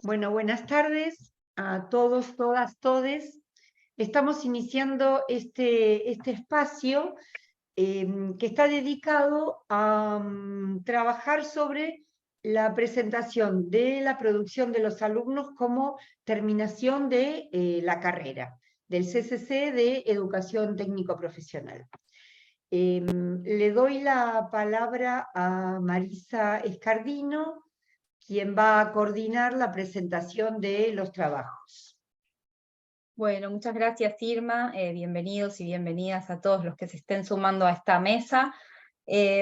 Bueno, buenas tardes a todos, todas, todes. Estamos iniciando este espacio que está dedicado a trabajar sobre la presentación de la producción de los alumnos como terminación de la carrera, del CCC de Educación Técnico Profesional. Le doy la palabra a Marisa Escardino, quien va a coordinar la presentación de los trabajos. Bueno, muchas gracias Irma, bienvenidos y bienvenidas a todos los que se estén sumando a esta mesa.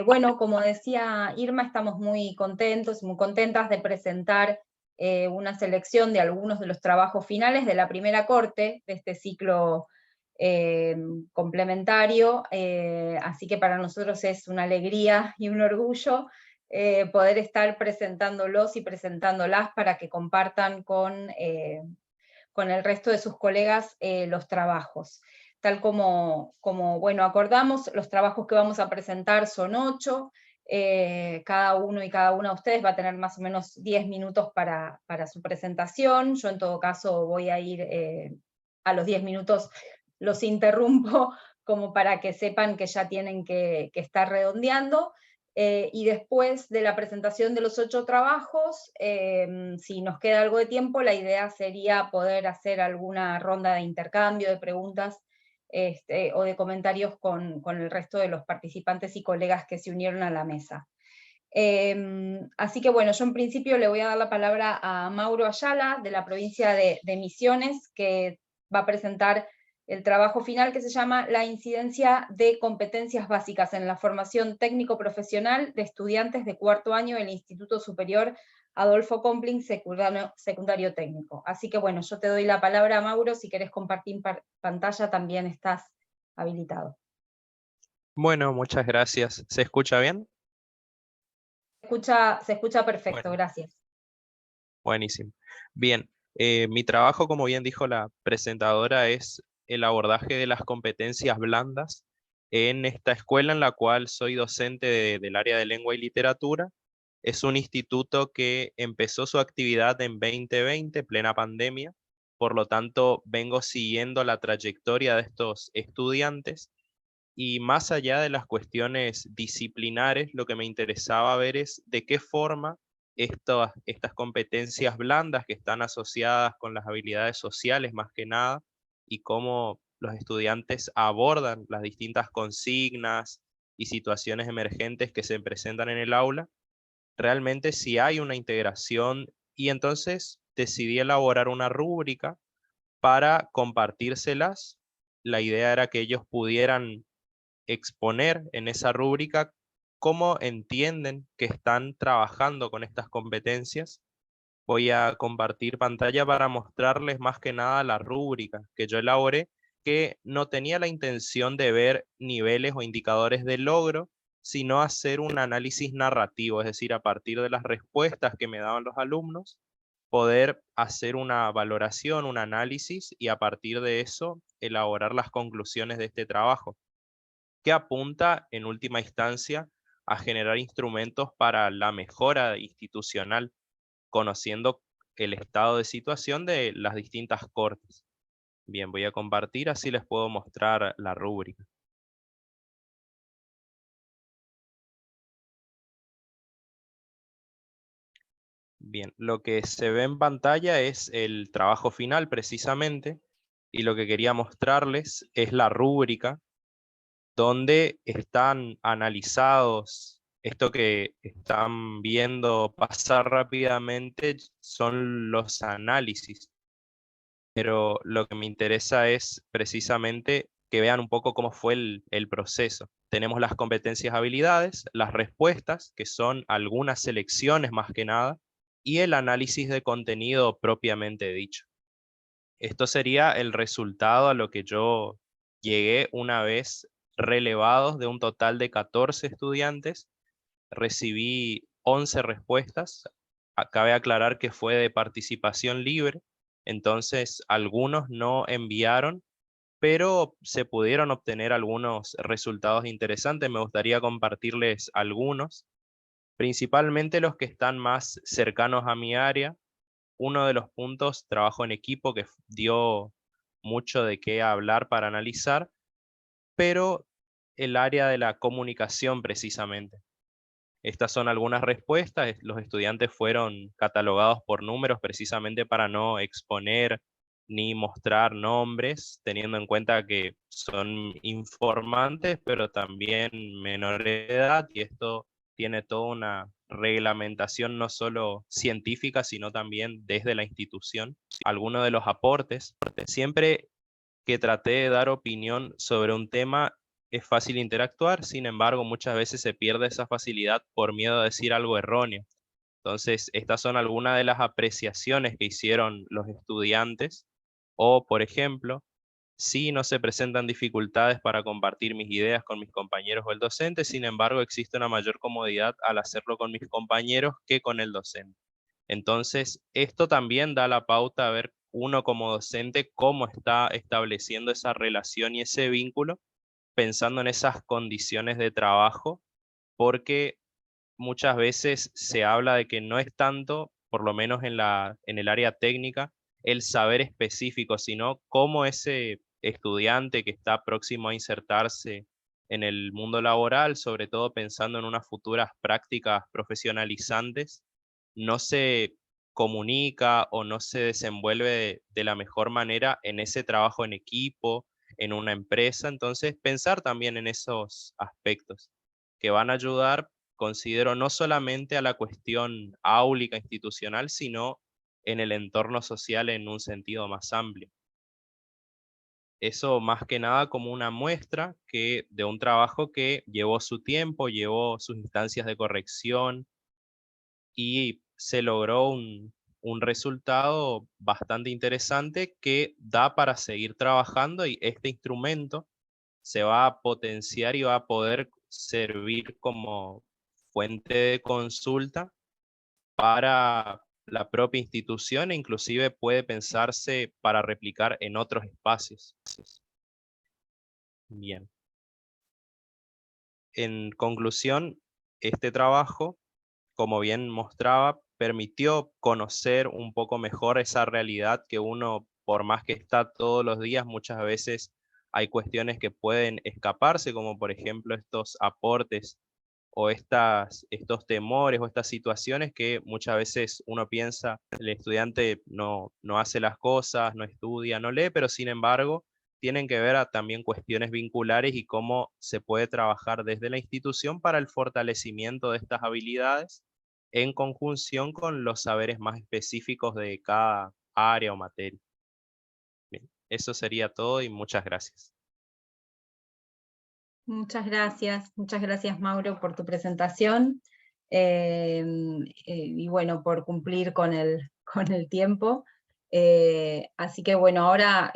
Bueno, como decía Irma, estamos muy contentos y muy contentas de presentar una selección de algunos de los trabajos finales de la primera corte de este ciclo complementario, así que para nosotros es una alegría y un orgullo poder estar presentándolos y presentándolas para que compartan con el resto de sus colegas los trabajos. Tal como bueno, acordamos, los trabajos que vamos a presentar son 8, cada uno y cada una de ustedes va a tener más o menos 10 minutos para su presentación. Yo en todo caso voy a ir a los 10 minutos, los interrumpo como para que sepan que ya tienen que estar redondeando. Y después de la presentación de los 8 trabajos, si nos queda algo de tiempo, la idea sería poder hacer alguna ronda de intercambio, de preguntas o de comentarios con el resto de los participantes y colegas que se unieron a la mesa. Así que bueno, yo en principio le voy a dar la palabra a Mauro Ayala, de la provincia de Misiones, que va a presentar el trabajo final que se llama La incidencia de competencias básicas en la formación técnico-profesional de estudiantes de cuarto año del Instituto Superior Adolfo Compling Secundario Técnico. Así que bueno, yo te doy la palabra, Mauro, si querés compartir pantalla también estás habilitado. Bueno, muchas gracias. ¿Se escucha bien? Se escucha perfecto, Bueno, gracias. buenísimo. Bien, mi trabajo, como bien dijo la presentadora, es el abordaje de las competencias blandas en esta escuela en la cual soy docente del área de lengua y literatura. Es un instituto que empezó su actividad en 2020, plena pandemia. Por lo tanto, vengo siguiendo la trayectoria de estos estudiantes. Y más allá de las cuestiones disciplinares, lo que me interesaba ver es de qué forma estas competencias blandas que están asociadas con las habilidades sociales más que nada, y cómo los estudiantes abordan las distintas consignas y situaciones emergentes que se presentan en el aula, realmente si hay una integración. Y entonces decidí elaborar una rúbrica para compartírselas. La idea era que ellos pudieran exponer en esa rúbrica cómo entienden que están trabajando con estas competencias. Voy a compartir pantalla para mostrarles más que nada la rúbrica que yo elaboré, que no tenía la intención de ver niveles o indicadores de logro, sino hacer un análisis narrativo, es decir, a partir de las respuestas que me daban los alumnos, poder hacer una valoración, un análisis, y a partir de eso elaborar las conclusiones de este trabajo, que apunta en última instancia a generar instrumentos para la mejora institucional, conociendo el estado de situación de las distintas cortes. Bien, voy a compartir, así les puedo mostrar la rúbrica. Bien, lo que se ve en pantalla es el trabajo final precisamente, y lo que quería mostrarles es la rúbrica donde están analizados. Esto que están viendo pasar rápidamente son los análisis, pero lo que me interesa es precisamente que vean un poco cómo fue el proceso. Tenemos las competencias, habilidades, las respuestas, que son algunas selecciones más que nada, y el análisis de contenido propiamente dicho. Esto sería el resultado a lo que yo llegué una vez relevados de un total de 14 estudiantes. Recibí 11 respuestas. Cabe aclarar que fue de participación libre, entonces algunos no enviaron, pero se pudieron obtener algunos resultados interesantes. Me gustaría compartirles algunos, principalmente los que están más cercanos a mi área. uno de los puntos, trabajo en equipo, que dio mucho de qué hablar para analizar, pero el área de la comunicación precisamente. Estas son algunas respuestas. Los estudiantes fueron catalogados por números precisamente para no exponer ni mostrar nombres, teniendo en cuenta que son informantes, pero también menores de edad, y esto tiene toda una reglamentación no solo científica, sino también desde la institución. Algunos de los aportes, siempre que traté de dar opinión sobre un tema, es fácil interactuar, sin embargo, muchas veces se pierde esa facilidad por miedo a decir algo erróneo. Entonces, estas son algunas de las apreciaciones que hicieron los estudiantes, o, por ejemplo, si no se presentan dificultades para compartir mis ideas con mis compañeros o el docente, sin embargo, existe una mayor comodidad al hacerlo con mis compañeros que con el docente. Entonces, esto también da la pauta a ver uno como docente cómo está estableciendo esa relación y ese vínculo, pensando en esas condiciones de trabajo, porque muchas veces se habla de que no es tanto, por lo menos en el área técnica, el saber específico, sino cómo ese estudiante que está próximo a insertarse en el mundo laboral, sobre todo pensando en unas futuras prácticas profesionalizantes, no se comunica o no se desenvuelve de la mejor manera en ese trabajo en equipo, en una empresa. Entonces, pensar también en esos aspectos que van a ayudar, considero, no solamente a la cuestión áulica institucional, sino en el entorno social en un sentido más amplio. Eso más que nada como una muestra de un trabajo que llevó su tiempo, llevó sus instancias de corrección, y se logró un resultado bastante interesante que da para seguir trabajando, y este instrumento se va a potenciar y va a poder servir como fuente de consulta para la propia institución, e inclusive puede pensarse para replicar en otros espacios. Bien. En conclusión, este trabajo, como bien mostraba, permitió conocer un poco mejor esa realidad que uno, por más que está todos los días, muchas veces hay cuestiones que pueden escaparse, como por ejemplo estos aportes o estos temores o estas situaciones que muchas veces uno piensa, el estudiante no hace las cosas, no estudia, no lee, pero sin embargo tienen que ver también cuestiones vinculares y cómo se puede trabajar desde la institución para el fortalecimiento de estas habilidades en conjunción con los saberes más específicos de cada área o materia. Bien, eso sería todo y muchas gracias. Muchas gracias Mauro por tu presentación, y bueno, por cumplir con el tiempo. Así que bueno, ahora,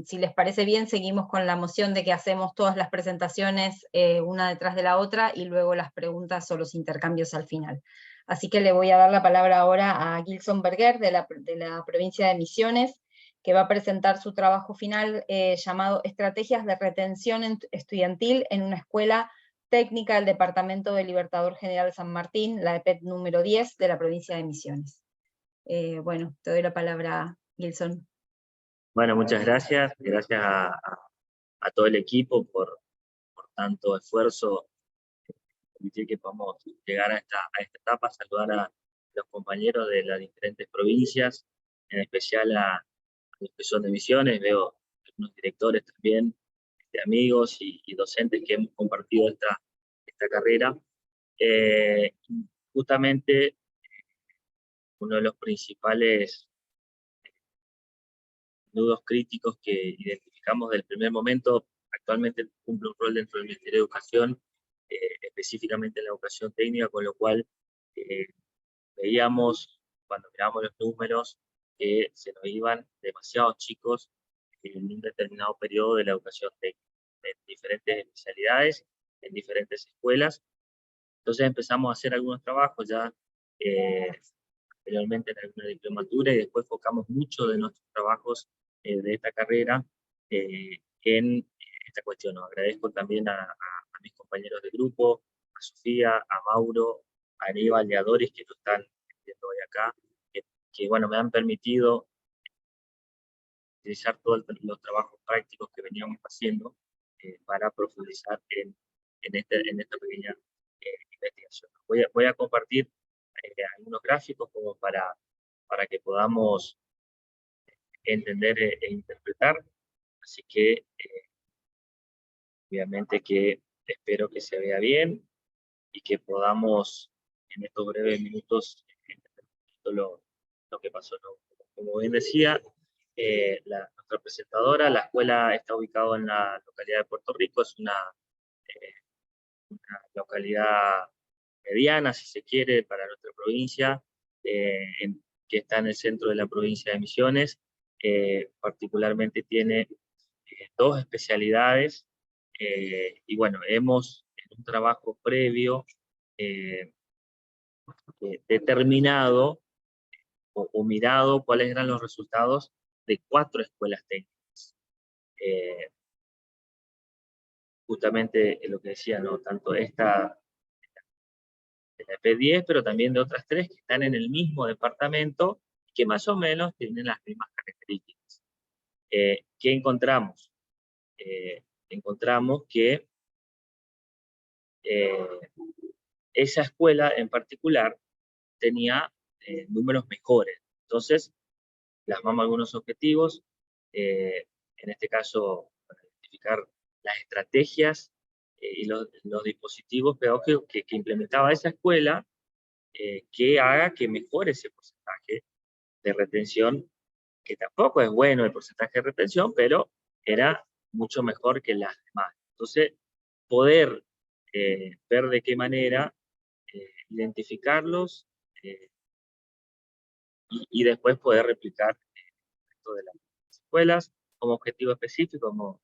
si les parece bien, seguimos con la moción de que hacemos todas las presentaciones una detrás de la otra, y luego las preguntas o los intercambios al final. Así que le voy a dar la palabra ahora a Gilson Berger, de la provincia de Misiones, que va a presentar su trabajo final llamado Estrategias de Retención Estudiantil en una Escuela Técnica del Departamento de Libertador General San Martín, la EPET número 10 de la provincia de Misiones. Bueno, te doy la palabra, Gilson. Bueno, muchas gracias. Gracias a todo el equipo por tanto esfuerzo, permitir que podamos llegar a esta etapa, saludar a los compañeros de las diferentes provincias, en especial a los que son de Misiones. Veo algunos directores también, amigos y docentes que hemos compartido esta carrera. Justamente uno de los principales nudos críticos que identificamos del primer momento, actualmente cumple un rol dentro del Ministerio de Educación, específicamente en la educación técnica, con lo cual veíamos, cuando mirábamos los números, que se nos iban demasiados chicos en un determinado periodo de la educación técnica, en diferentes especialidades, en diferentes escuelas. Entonces empezamos a hacer algunos trabajos ya anteriormente en alguna diplomatura, y después enfocamos mucho de nuestros trabajos de esta carrera en esta cuestión. ¿No? Agradezco también a mis compañeros de grupo, a Sofía, a Mauro, a Aníbal y a Doris, que lo están viendo hoy acá, que bueno, me han permitido utilizar todos los trabajos prácticos que veníamos haciendo para profundizar en esta pequeña investigación. Voy a compartir algunos gráficos como para que podamos entender e interpretar, así que obviamente que espero que se vea bien y que podamos en estos breves minutos entender un poquito lo que pasó, ¿no? Como bien decía, nuestra presentadora, la escuela está ubicada en la localidad de Puerto Rico, es una localidad mediana, si se quiere, para nuestra provincia, que está en el centro de la provincia de Misiones. Particularmente tiene dos especialidades, y bueno, hemos en un trabajo previo determinado o mirado cuáles eran los resultados de 4 escuelas técnicas. Justamente lo que decía, ¿no? Tanto esta de la P10, pero también de otras 3 que están en el mismo departamento, que más o menos tienen las mismas características. ¿Qué encontramos? Encontramos que esa escuela en particular tenía números mejores. Entonces, plasmamos algunos objetivos, en este caso, para identificar las estrategias y los dispositivos pedagógicos que implementaba esa escuela, que haga que mejore ese porcentaje de retención, que tampoco es bueno el porcentaje de retención, pero era mucho mejor que las demás. Entonces, poder ver de qué manera identificarlos y después poder replicar el resto de las escuelas como objetivo específico, como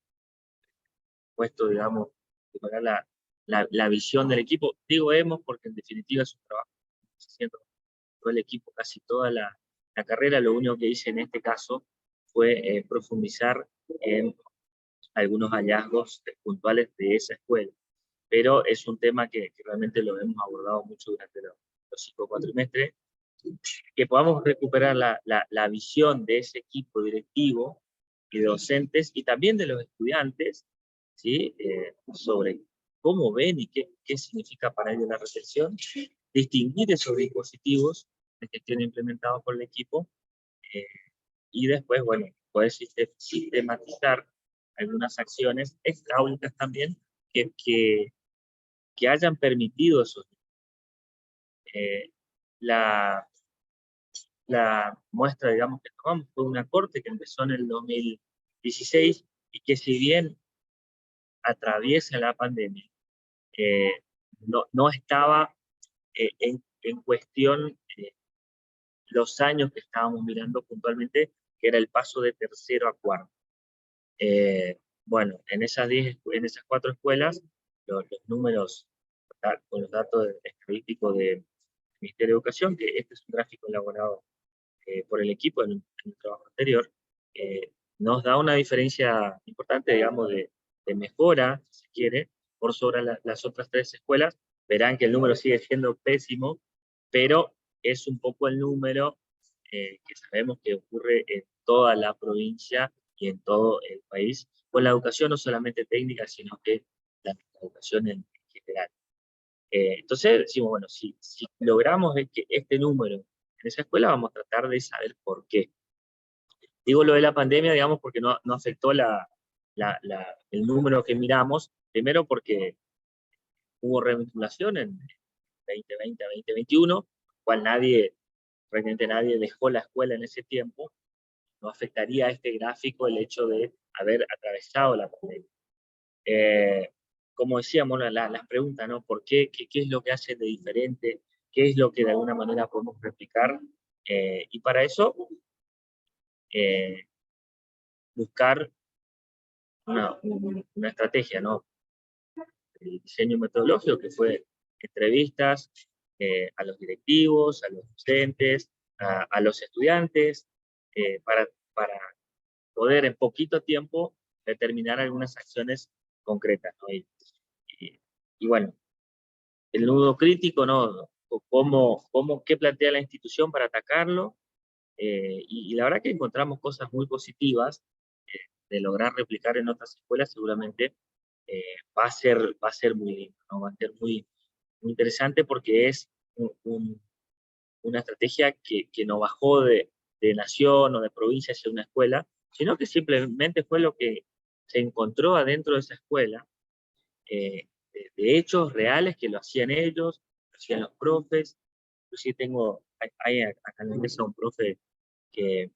puesto, digamos, mejorar la visión del equipo. Digo hemos porque en definitiva es un trabajo que estamos haciendo todo el equipo, casi toda la carrera. Lo único que hice en este caso fue profundizar en algunos hallazgos puntuales de esa escuela. Pero es un tema que realmente lo hemos abordado mucho durante los 5 cuatrimestres, que podamos recuperar la visión de ese equipo directivo y de docentes, y también de los estudiantes, ¿sí? Sobre cómo ven y qué significa para ellos la retención, distinguir esos dispositivos de gestión implementados por el equipo, y después, bueno, poder sistematizar algunas acciones extraúnicas también que hayan permitido esos. La muestra, digamos, que tomamos fue una corte que empezó en el 2016 y que, si bien atraviesa la pandemia, no estaba en cuestión los años que estábamos mirando puntualmente, que era el paso de tercero a cuarto. Bueno, en esas 4 escuelas, los números con los datos estadísticos del Ministerio de Educación, que este es un gráfico elaborado por el equipo en un trabajo anterior, nos da una diferencia importante, digamos, de mejora, si se quiere, por sobre las otras 3 escuelas. Verán que el número sigue siendo pésimo, pero es un poco el número que sabemos que ocurre en toda la provincia y en todo el país, con la educación no solamente técnica, sino que la educación en general. Entonces decimos, bueno, si logramos que este número en esa escuela, vamos a tratar de saber por qué. Digo lo de la pandemia, digamos, porque no afectó el número que miramos, primero porque hubo revinculación en 2020 a 2021, cual realmente nadie dejó la escuela en ese tiempo. No afectaría a este gráfico el hecho de haber atravesado la pandemia. Como decíamos, las preguntas, ¿no? ¿Por qué? ¿Qué es lo que hace de diferente? ¿Qué es lo que de alguna manera podemos replicar? Y para eso, buscar una estrategia, ¿no? El diseño metodológico, que fue entrevistas a los directivos, a los docentes, a los estudiantes, para poder en poquito tiempo determinar algunas acciones concretas, ¿no? Y bueno, el nudo crítico, ¿no? ¿Qué plantea la institución para atacarlo? y la verdad que encontramos cosas muy positivas de lograr replicar en otras escuelas. Seguramente va a ser muy lindo, ¿no? Va a ser muy, muy interesante porque es una estrategia que no bajó de nación o de provincia hacia una escuela, sino que simplemente fue lo que se encontró adentro de esa escuela, de hechos reales que lo hacían ellos, lo hacían los profes. Yo sí hay acá en la mesa un profe que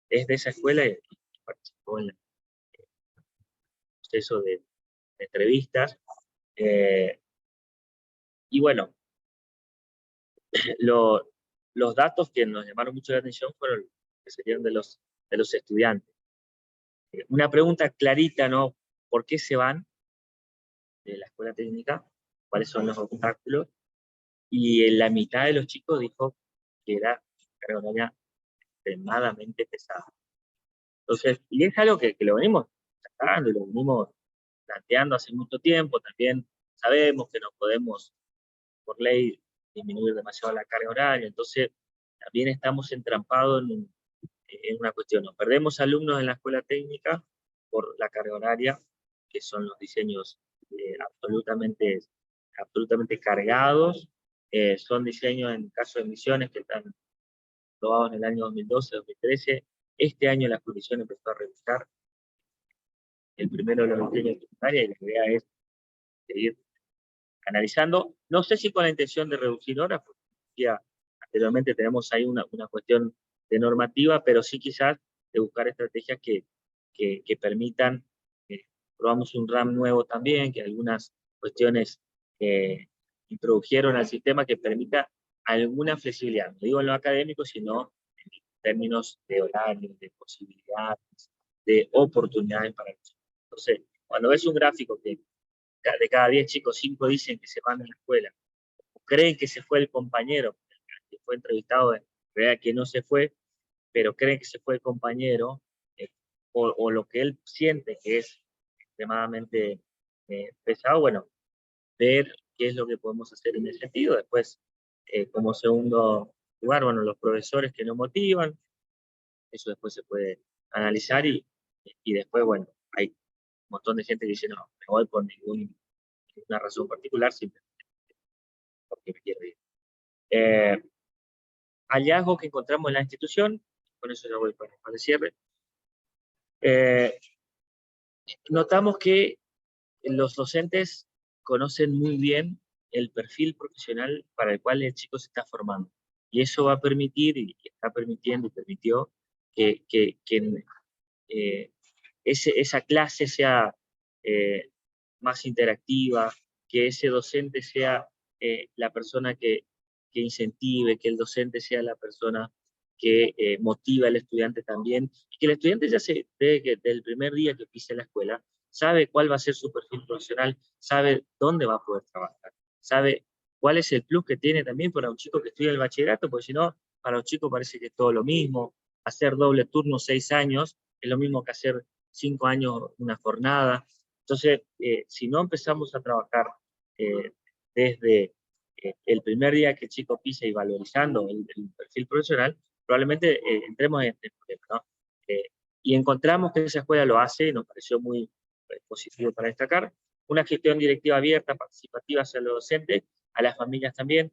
es de esa escuela y participó en el proceso de entrevistas. Y bueno, los datos que nos llamaron mucho la atención fueron que serían de los estudiantes. Una pregunta clarita, ¿no? ¿Por qué se van de la escuela técnica? ¿Cuáles son los obstáculos? Y en la mitad de los chicos dijo que era una carga horaria extremadamente pesada. Entonces, y es algo que lo venimos tratando y lo venimos planteando hace mucho tiempo. También sabemos que no podemos, por ley, disminuir demasiado la carga horaria. Entonces, también estamos entrampados en una cuestión. Nos perdemos alumnos en la escuela técnica por la carga horaria, que son los diseños absolutamente cargados. Son diseños, en caso de Misiones, que están aprobados en el año 2012, 2013. Este año la Comisión empezó a revisar el primero de los diseños de secundaria, y la idea es seguir analizando. No sé si con la intención de reducir horas, porque ya anteriormente tenemos ahí una cuestión de normativa, pero sí quizás de buscar estrategias que permitan, probamos un RAM nuevo también, que algunas cuestiones introdujeron al sistema que permita alguna flexibilidad, no digo en lo académico, sino en términos de horarios, de posibilidades, de oportunidades para los chicos. Entonces, cuando ves un gráfico que de cada 10 chicos, 5 dicen que se van de la escuela, o creen que se fue el compañero, que fue entrevistado, en realidad que no se fue, pero creen que se fue el compañero, o lo que él siente que es extremadamente pesado, bueno, ver qué es lo que podemos hacer en ese sentido. Después, como segundo lugar, bueno, los profesores que no motivan, eso después se puede analizar, y después, bueno, hay un montón de gente que dice, no, me voy por ninguna razón particular, simplemente porque me quiero ir. Hallazgos que encontramos en la institución, con eso ya voy para el cierre. Notamos que los docentes conocen muy bien el perfil profesional para el cual el chico se está formando. Y eso va a permitir, y está permitiendo y permitió, que esa clase sea más interactiva, que ese docente sea la persona que incentive, que el docente sea la persona que motiva al estudiante también, y que el estudiante ya se ve que desde el primer día que pise la escuela, sabe cuál va a ser su perfil profesional, sabe dónde va a poder trabajar, sabe cuál es el plus que tiene también para un chico que estudia el bachillerato, porque si no, para los chicos parece que es todo lo mismo. Hacer doble turno 6 años es lo mismo que hacer 5 años una jornada. Entonces, si no empezamos a trabajar desde el primer día que el chico pisa y valorizando el perfil profesional, probablemente entremos en este problema, ¿no? Y encontramos que esa escuela lo hace, y nos pareció muy positivo para destacar. Una gestión directiva abierta, participativa hacia los docentes, a las familias también.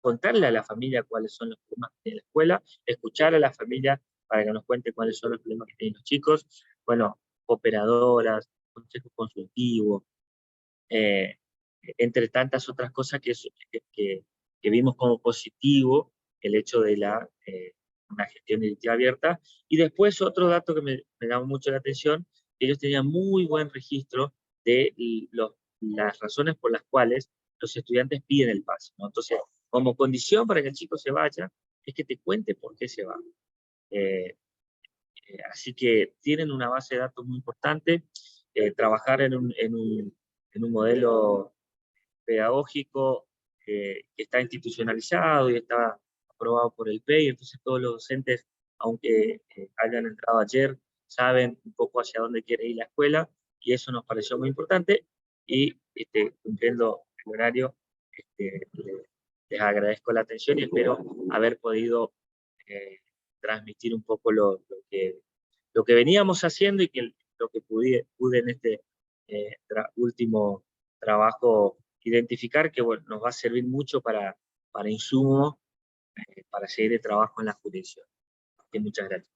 Contarle a la familia cuáles son los problemas que tiene la escuela, escuchar a la familia para que nos cuente cuáles son los problemas que tienen los chicos. Bueno, operadoras, consejos consultivos, entre tantas otras cosas que vimos como positivo el hecho de una gestión directiva abierta. Y después otro dato que me llamó mucho la atención, ellos tenían muy buen registro de las razones por las cuales los estudiantes piden el pase, ¿no? Entonces, como condición para que el chico se vaya, es que te cuente por qué se va. Así que tienen una base de datos muy importante. Trabajar en un modelo pedagógico que está institucionalizado y está aprobado por el PEI, entonces todos los docentes, aunque hayan entrado ayer, saben un poco hacia dónde quiere ir la escuela, y eso nos pareció muy importante, y cumpliendo el horario, les agradezco la atención y espero haber podido transmitir un poco lo que veníamos haciendo y lo que pude en este último trabajo identificar, que bueno, nos va a servir mucho para insumo, para seguir el trabajo en la jurisdicción. Así que muchas gracias.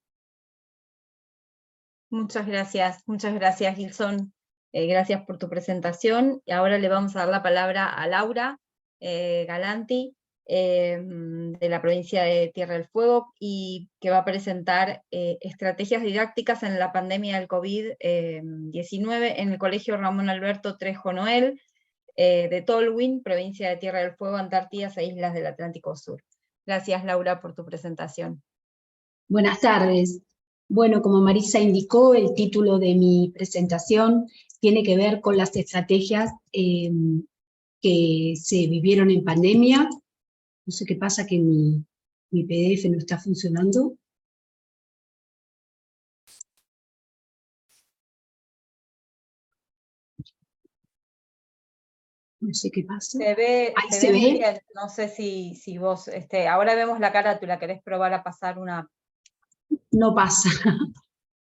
Muchas gracias, Gilson. Gracias por tu presentación. Y ahora le vamos a dar la palabra a Laura Galanti, de la provincia de Tierra del Fuego, y que va a presentar estrategias didácticas en la pandemia del COVID-19 en el Colegio Ramón Alberto Trejo Noel, de Tolwyn, provincia de Tierra del Fuego, Antártidas e Islas del Atlántico Sur. Gracias, Laura, por tu presentación. Buenas tardes. Bueno, como Marisa indicó, el título de mi presentación tiene que ver con las estrategias que se vivieron en pandemia. No sé qué pasa, que mi PDF no está funcionando. No sé qué pasa. Se ve, Ahí se ve muy ve. bien. No sé si vos, ahora vemos la carátula, ¿querés probar a pasar una? No pasa.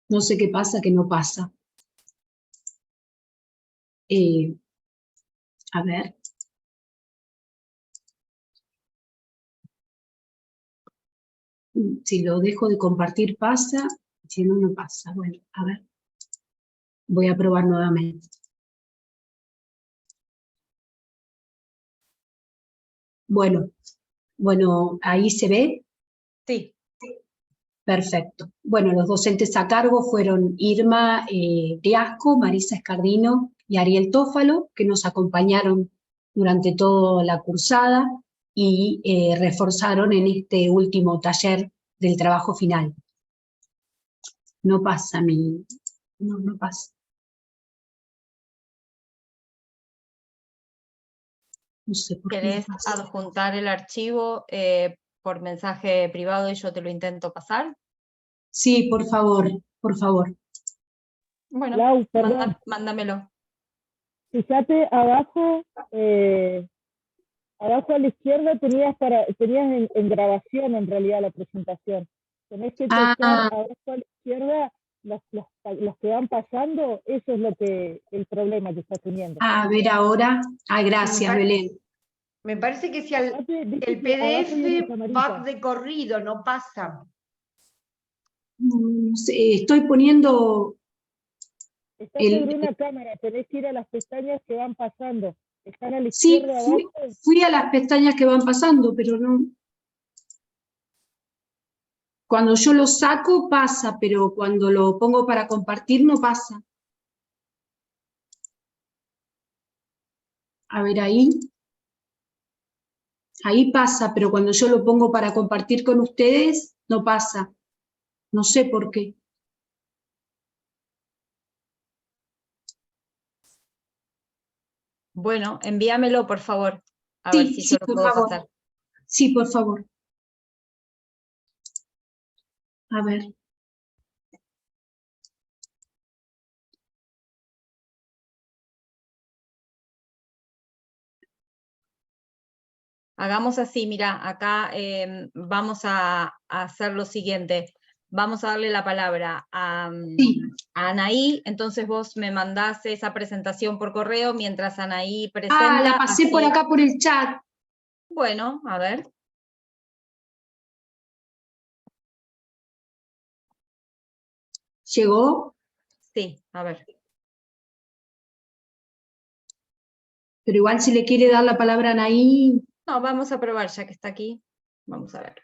No sé qué pasa, que no pasa. A ver. Si lo dejo de compartir pasa, si no, no pasa. Bueno, a ver. Voy a probar nuevamente. Bueno, ahí se ve. Sí. Perfecto. Bueno, los docentes a cargo fueron Irma Riasco, Marisa Escardino y Ariel Tófalo, que nos acompañaron durante toda la cursada y reforzaron en este último taller del trabajo final. No pasa no pasa. No sé por qué ¿Querés no pasa. adjuntar el archivo por mensaje privado y yo te lo intento pasar? Sí, por favor, por favor. Bueno, Lau, perdón. mándamelo. Fíjate, abajo a la izquierda tenías en grabación en realidad la presentación. Tenés que tocar abajo a la izquierda los que van pasando, eso es el problema que estás teniendo. A ver ahora. Gracias, Belén. Me parece que si el PDF va de corrido, no pasa. No sé, estoy poniendo... Estás sobre una cámara, tenés que ir a las pestañas que van pasando. Están a la izquierda abajo. Fui a las pestañas que van pasando, pero no... Cuando yo lo saco pasa, pero cuando lo pongo para compartir no pasa. A ver ahí. Ahí pasa, pero cuando yo lo pongo para compartir con ustedes, no pasa. No sé por qué. Bueno, envíamelo, por favor. A ver si yo lo puedo pasar. Sí, por favor. A ver. Hagamos así, mira, acá vamos a hacer lo siguiente. Vamos a darle la palabra a Anaí, entonces vos me mandás esa presentación por correo mientras Anaí presenta. La pasé por acá por el chat. Bueno, a ver. ¿Llegó? Sí, a ver. Pero igual si le quiere dar la palabra a Anaí... No, vamos a probar, ya que está aquí. Vamos a ver.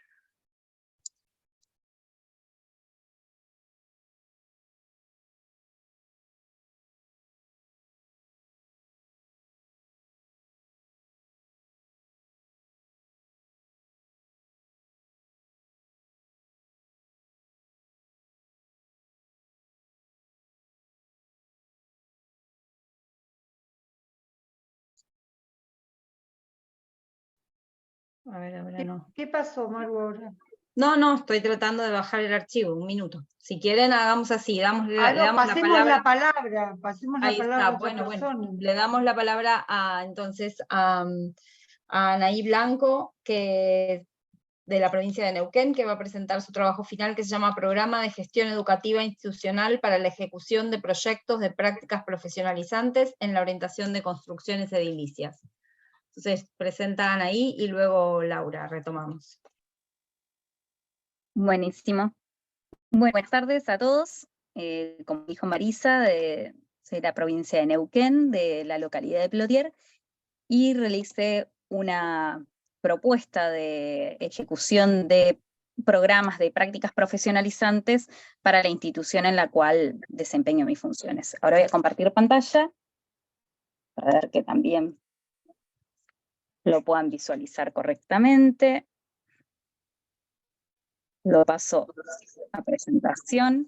A ver, ahora no. ¿Qué pasó, Maru, ahora? No, estoy tratando de bajar el archivo, un minuto. Si quieren, hagamos así, le damos pasemos la palabra. Pasemos Ahí la palabra está, a otra persona. le damos la palabra a a Anaí Blanco, de la provincia de Neuquén, que va a presentar su trabajo final que se llama Programa de Gestión Educativa Institucional para la Ejecución de Proyectos de Prácticas Profesionalizantes en la Orientación de Construcciones Edilicias. Entonces, presentan ahí y luego Laura, retomamos. Buenísimo. Buenas tardes a todos. Como dijo Marisa, soy de la provincia de Neuquén, de la localidad de Plotier, y realicé una propuesta de ejecución de programas de prácticas profesionalizantes para la institución en la cual desempeño mis funciones. Ahora voy a compartir pantalla para ver que también lo puedan visualizar correctamente. Lo paso a presentación.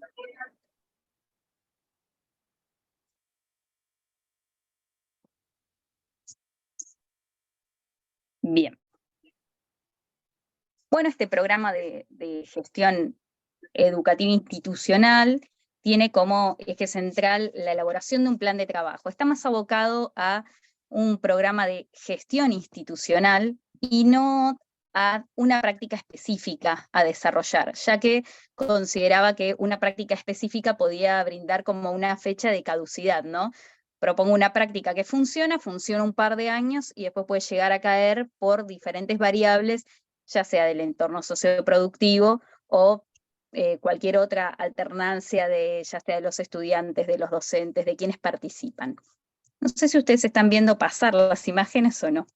Bien. Bueno, este programa de gestión educativa institucional tiene como eje central la elaboración de un plan de trabajo. Está más abocado a un programa de gestión institucional y no a una práctica específica a desarrollar, ya que consideraba que una práctica específica podía brindar como una fecha de caducidad, ¿no? Propongo una práctica que funciona un par de años y después puede llegar a caer por diferentes variables, ya sea del entorno socioproductivo o cualquier otra alternancia ya sea de los estudiantes, de los docentes, de quienes participan. No sé si ustedes están viendo pasar las imágenes o no.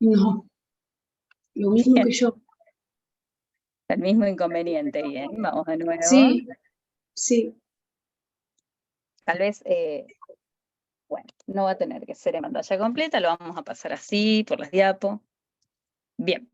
No, lo mismo Bien. que yo. El mismo inconveniente, bien, vamos de nuevo. Sí, sí. Tal vez, bueno, no va a tener que ser en pantalla completa, lo vamos a pasar así, por las diapos. Bien.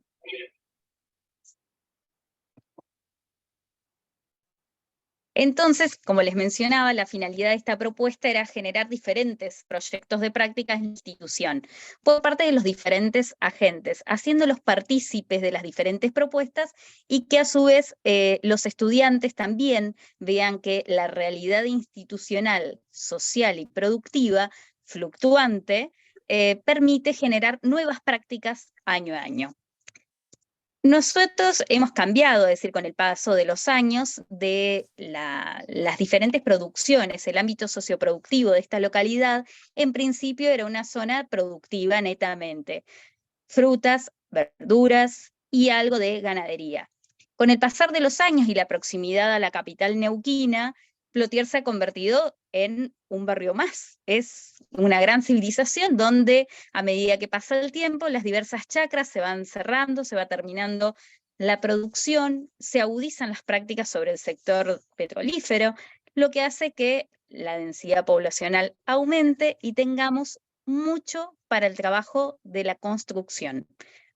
Entonces, como les mencionaba, la finalidad de esta propuesta era generar diferentes proyectos de práctica en la institución por parte de los diferentes agentes, haciéndolos partícipes de las diferentes propuestas y que a su vez los estudiantes también vean que la realidad institucional, social y productiva, fluctuante, permite generar nuevas prácticas año a año. Nosotros hemos cambiado, es decir, con el paso de los años, de las diferentes producciones. El ámbito socioproductivo de esta localidad, en principio, era una zona productiva netamente. Frutas, verduras y algo de ganadería. Con el pasar de los años y la proximidad a la capital neuquina, Plotier se ha convertido en un barrio más. Es una gran civilización donde, a medida que pasa el tiempo, las diversas chacras se van cerrando, se va terminando la producción, se agudizan las prácticas sobre el sector petrolífero, lo que hace que la densidad poblacional aumente y tengamos mucho para el trabajo de la construcción.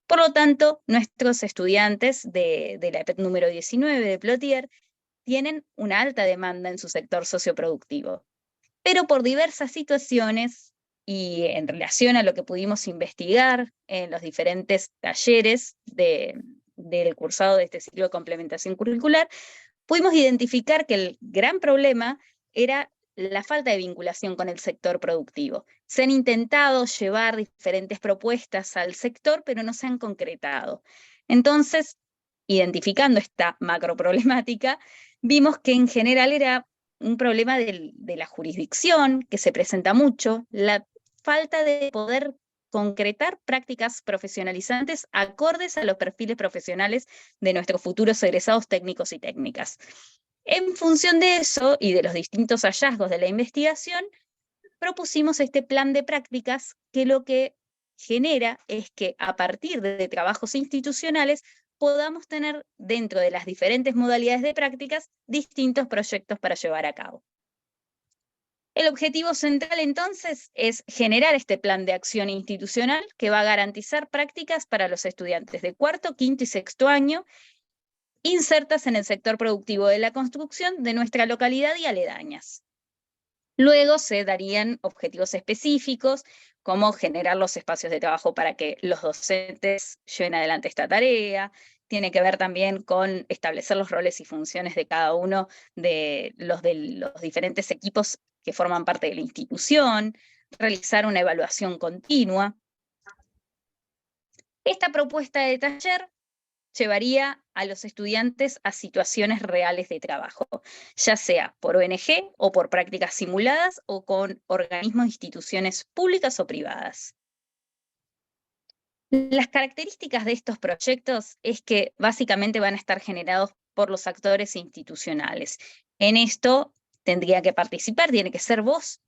Por lo tanto, nuestros estudiantes de la EPET número 19 de Plotier tienen una alta demanda en su sector socioproductivo. Pero por diversas situaciones y en relación a lo que pudimos investigar en los diferentes talleres del cursado de este ciclo de complementación curricular, pudimos identificar que el gran problema era la falta de vinculación con el sector productivo. Se han intentado llevar diferentes propuestas al sector, pero no se han concretado. Entonces, identificando esta macroproblemática, vimos que en general era un problema de la jurisdicción, que se presenta mucho, la falta de poder concretar prácticas profesionalizantes acordes a los perfiles profesionales de nuestros futuros egresados técnicos y técnicas. En función de eso y de los distintos hallazgos de la investigación, propusimos este plan de prácticas que lo que genera es que a partir de trabajos institucionales podamos tener dentro de las diferentes modalidades de prácticas distintos proyectos para llevar a cabo. El objetivo central entonces es generar este plan de acción institucional que va a garantizar prácticas para los estudiantes de cuarto, quinto y sexto año insertas en el sector productivo de la construcción de nuestra localidad y aledañas. Luego se darían objetivos específicos, como generar los espacios de trabajo para que los docentes lleven adelante esta tarea. Tiene que ver también con establecer los roles y funciones de cada uno de los diferentes equipos que forman parte de la institución, realizar una evaluación continua. Esta propuesta de taller llevaría a los estudiantes a situaciones reales de trabajo, ya sea por ONG o por prácticas simuladas o con organismos e instituciones públicas o privadas. Las características de estos proyectos es que básicamente van a estar generados por los actores institucionales. En esto tendría que participar, tiene que ser voz,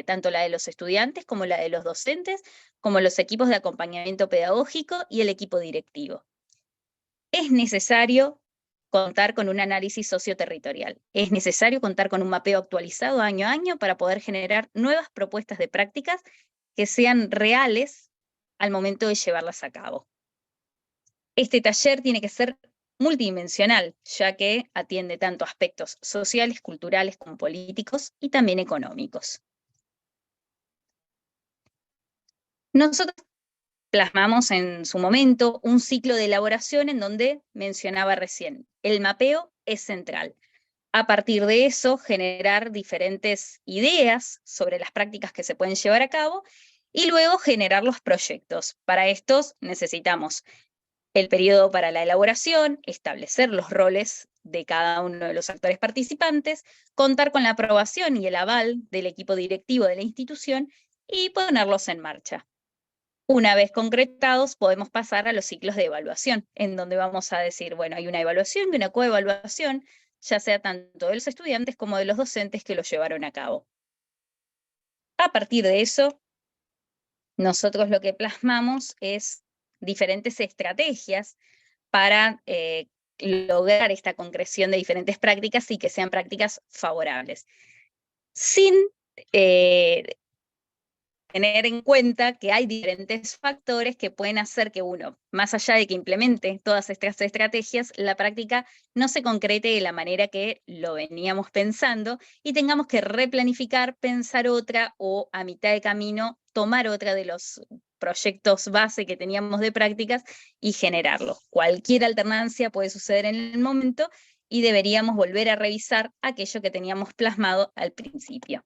tanto la de los estudiantes como la de los docentes, como los equipos de acompañamiento pedagógico y el equipo directivo. Es necesario contar con un análisis socioterritorial. Es necesario contar con un mapeo actualizado año a año para poder generar nuevas propuestas de prácticas que sean reales al momento de llevarlas a cabo. Este taller tiene que ser multidimensional, ya que atiende tanto aspectos sociales, culturales como políticos y también económicos. Nosotros plasmamos en su momento un ciclo de elaboración en donde mencionaba recién, el mapeo es central. A partir de eso, generar diferentes ideas sobre las prácticas que se pueden llevar a cabo y luego generar los proyectos. Para estos necesitamos el periodo para la elaboración, establecer los roles de cada uno de los actores participantes, contar con la aprobación y el aval del equipo directivo de la institución y ponerlos en marcha. Una vez concretados, podemos pasar a los ciclos de evaluación, en donde vamos a decir, bueno, hay una evaluación y una coevaluación, ya sea tanto de los estudiantes como de los docentes que lo llevaron a cabo. A partir de eso, nosotros lo que plasmamos es diferentes estrategias para lograr esta concreción de diferentes prácticas y que sean prácticas favorables. Sin tener en cuenta que hay diferentes factores que pueden hacer que uno, más allá de que implemente todas estas estrategias, la práctica no se concrete de la manera que lo veníamos pensando y tengamos que replanificar, pensar otra o a mitad de camino tomar otra de los proyectos base que teníamos de prácticas y generarlo. Cualquier alternancia puede suceder en el momento y deberíamos volver a revisar aquello que teníamos plasmado al principio.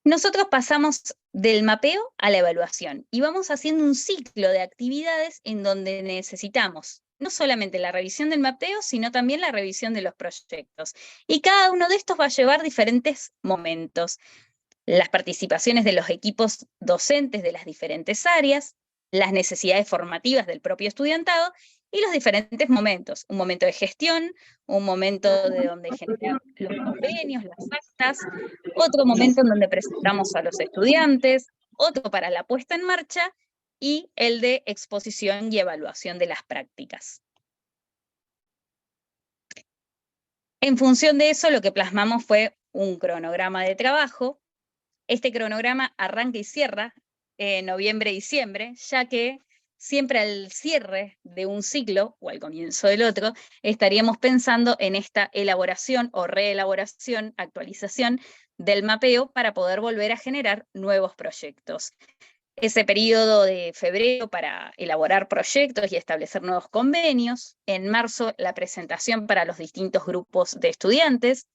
Nosotros pasamos del mapeo a la evaluación y vamos haciendo un ciclo de actividades en donde necesitamos no solamente la revisión del mapeo, sino también la revisión de los proyectos. Y cada uno de estos va a llevar diferentes momentos. Las participaciones de los equipos docentes de las diferentes áreas, las necesidades formativas del propio estudiantado y los diferentes momentos. Un momento de gestión, un momento de donde generar los convenios, las actas, otro momento en donde presentamos a los estudiantes, otro para la puesta en marcha y el de exposición y evaluación de las prácticas. En función de eso, lo que plasmamos fue un cronograma de trabajo. Este cronograma arranca y cierra en noviembre-diciembre, ya que siempre al cierre de un ciclo, o al comienzo del otro, estaríamos pensando en esta elaboración o reelaboración, actualización del mapeo para poder volver a generar nuevos proyectos. Ese periodo de febrero para elaborar proyectos y establecer nuevos convenios, en marzo la presentación para los distintos grupos de estudiantes,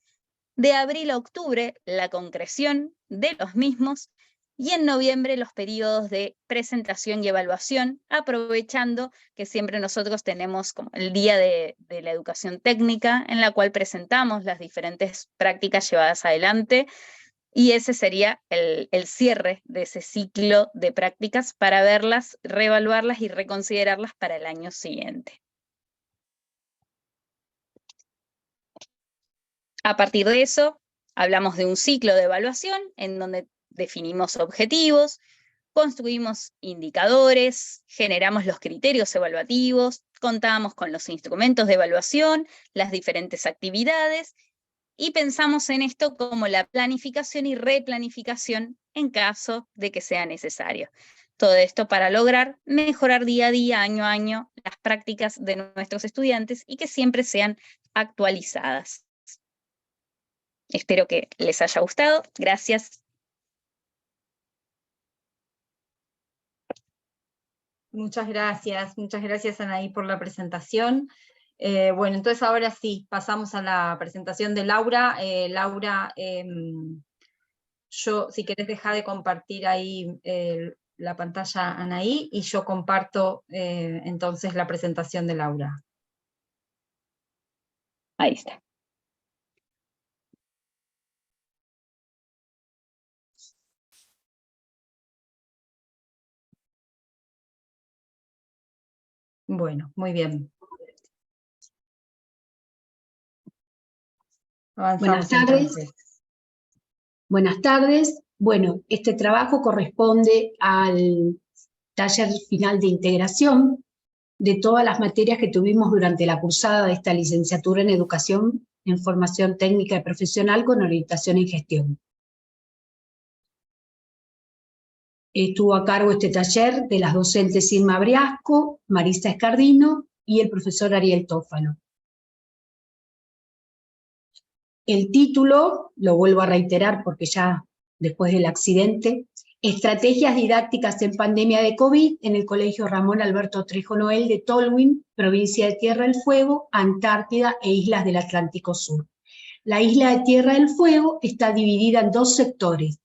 de abril a octubre la concreción de los mismos, y en noviembre los periodos de presentación y evaluación, aprovechando que siempre nosotros tenemos como el día de la educación técnica, en la cual presentamos las diferentes prácticas llevadas adelante, y ese sería el cierre de ese ciclo de prácticas para verlas, reevaluarlas y reconsiderarlas para el año siguiente. A partir de eso, hablamos de un ciclo de evaluación en donde definimos objetivos, construimos indicadores, generamos los criterios evaluativos, contamos con los instrumentos de evaluación, las diferentes actividades, y pensamos en esto como la planificación y replanificación en caso de que sea necesario. Todo esto para lograr mejorar día a día, año a año, las prácticas de nuestros estudiantes y que siempre sean actualizadas. Espero que les haya gustado. Gracias. Muchas gracias Anaí por la presentación. Bueno, entonces ahora sí, pasamos a la presentación de Laura. Laura, si querés dejar de compartir ahí la pantalla Anaí y yo comparto entonces la presentación de Laura. Ahí está. Bueno, muy bien. Avanzamos. Buenas tardes. Entonces. Buenas tardes. Bueno, este trabajo corresponde al taller final de integración de todas las materias que tuvimos durante la cursada de esta licenciatura en Educación en Formación Técnica y Profesional con orientación en gestión. Estuvo a cargo este taller de las docentes Irma Briasco, Marisa Escardino y el profesor Ariel Tófalo. El título, lo vuelvo a reiterar porque ya después del accidente, Estrategias didácticas en pandemia de COVID en el Colegio Ramón Alberto Trejo Noel de Tolwyn, provincia de Tierra del Fuego, Antártida e Islas del Atlántico Sur. La isla de Tierra del Fuego está dividida en dos sectores.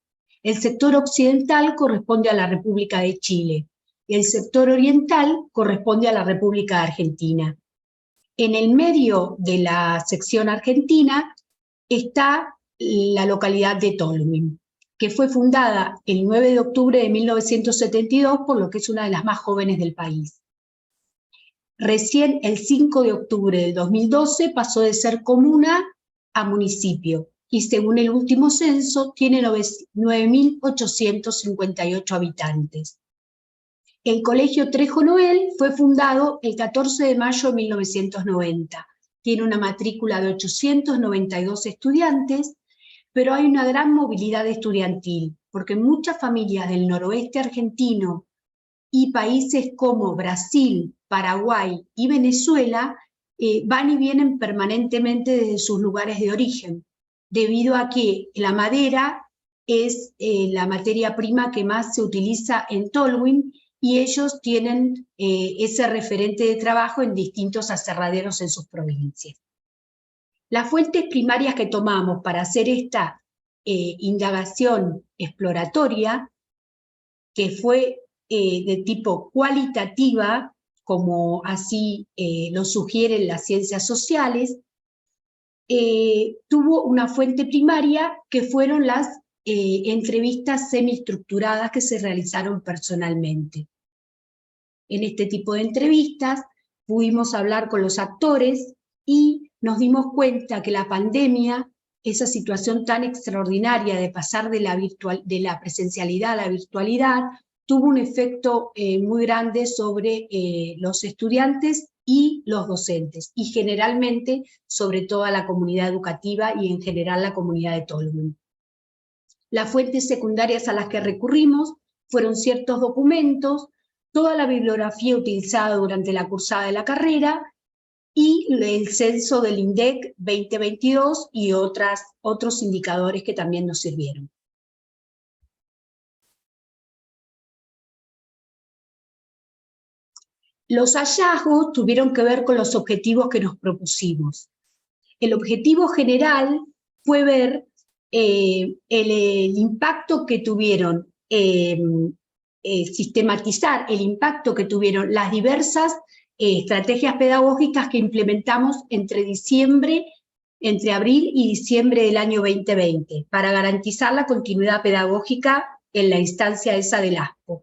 El sector occidental corresponde a la República de Chile y el sector oriental corresponde a la República de Argentina. En el medio de la sección argentina está la localidad de Tolwyn, que fue fundada el 9 de octubre de 1972, por lo que es una de las más jóvenes del país. Recién el 5 de octubre del 2012 pasó de ser comuna a municipio, y según el último censo tiene 9.858 habitantes. El Colegio Trejo Noel fue fundado el 14 de mayo de 1990. Tiene una matrícula de 892 estudiantes, pero hay una gran movilidad estudiantil, porque muchas familias del noroeste argentino y países como Brasil, Paraguay y Venezuela van y vienen permanentemente desde sus lugares de origen, debido a que la madera es la materia prima que más se utiliza en Tolwyn, y ellos tienen ese referente de trabajo en distintos aserraderos en sus provincias. Las fuentes primarias que tomamos para hacer esta indagación exploratoria, que fue de tipo cualitativa, como así lo sugieren las ciencias sociales, tuvo una fuente primaria que fueron las entrevistas semiestructuradas que se realizaron personalmente. En este tipo de entrevistas pudimos hablar con los actores y nos dimos cuenta que la pandemia, esa situación tan extraordinaria de pasar de la presencialidad a la virtualidad, tuvo un efecto muy grande sobre los estudiantes y los docentes, y generalmente sobre toda la comunidad educativa y en general la comunidad de Tolwyn. Las fuentes secundarias a las que recurrimos fueron ciertos documentos, toda la bibliografía utilizada durante la cursada de la carrera y el censo del INDEC 2022 y otros indicadores que también nos sirvieron. Los hallazgos tuvieron que ver con los objetivos que nos propusimos. El objetivo general fue ver el impacto que tuvieron, sistematizar el impacto que tuvieron las diversas estrategias pedagógicas que implementamos entre abril y diciembre del año 2020, para garantizar la continuidad pedagógica en la instancia esa del ASPO.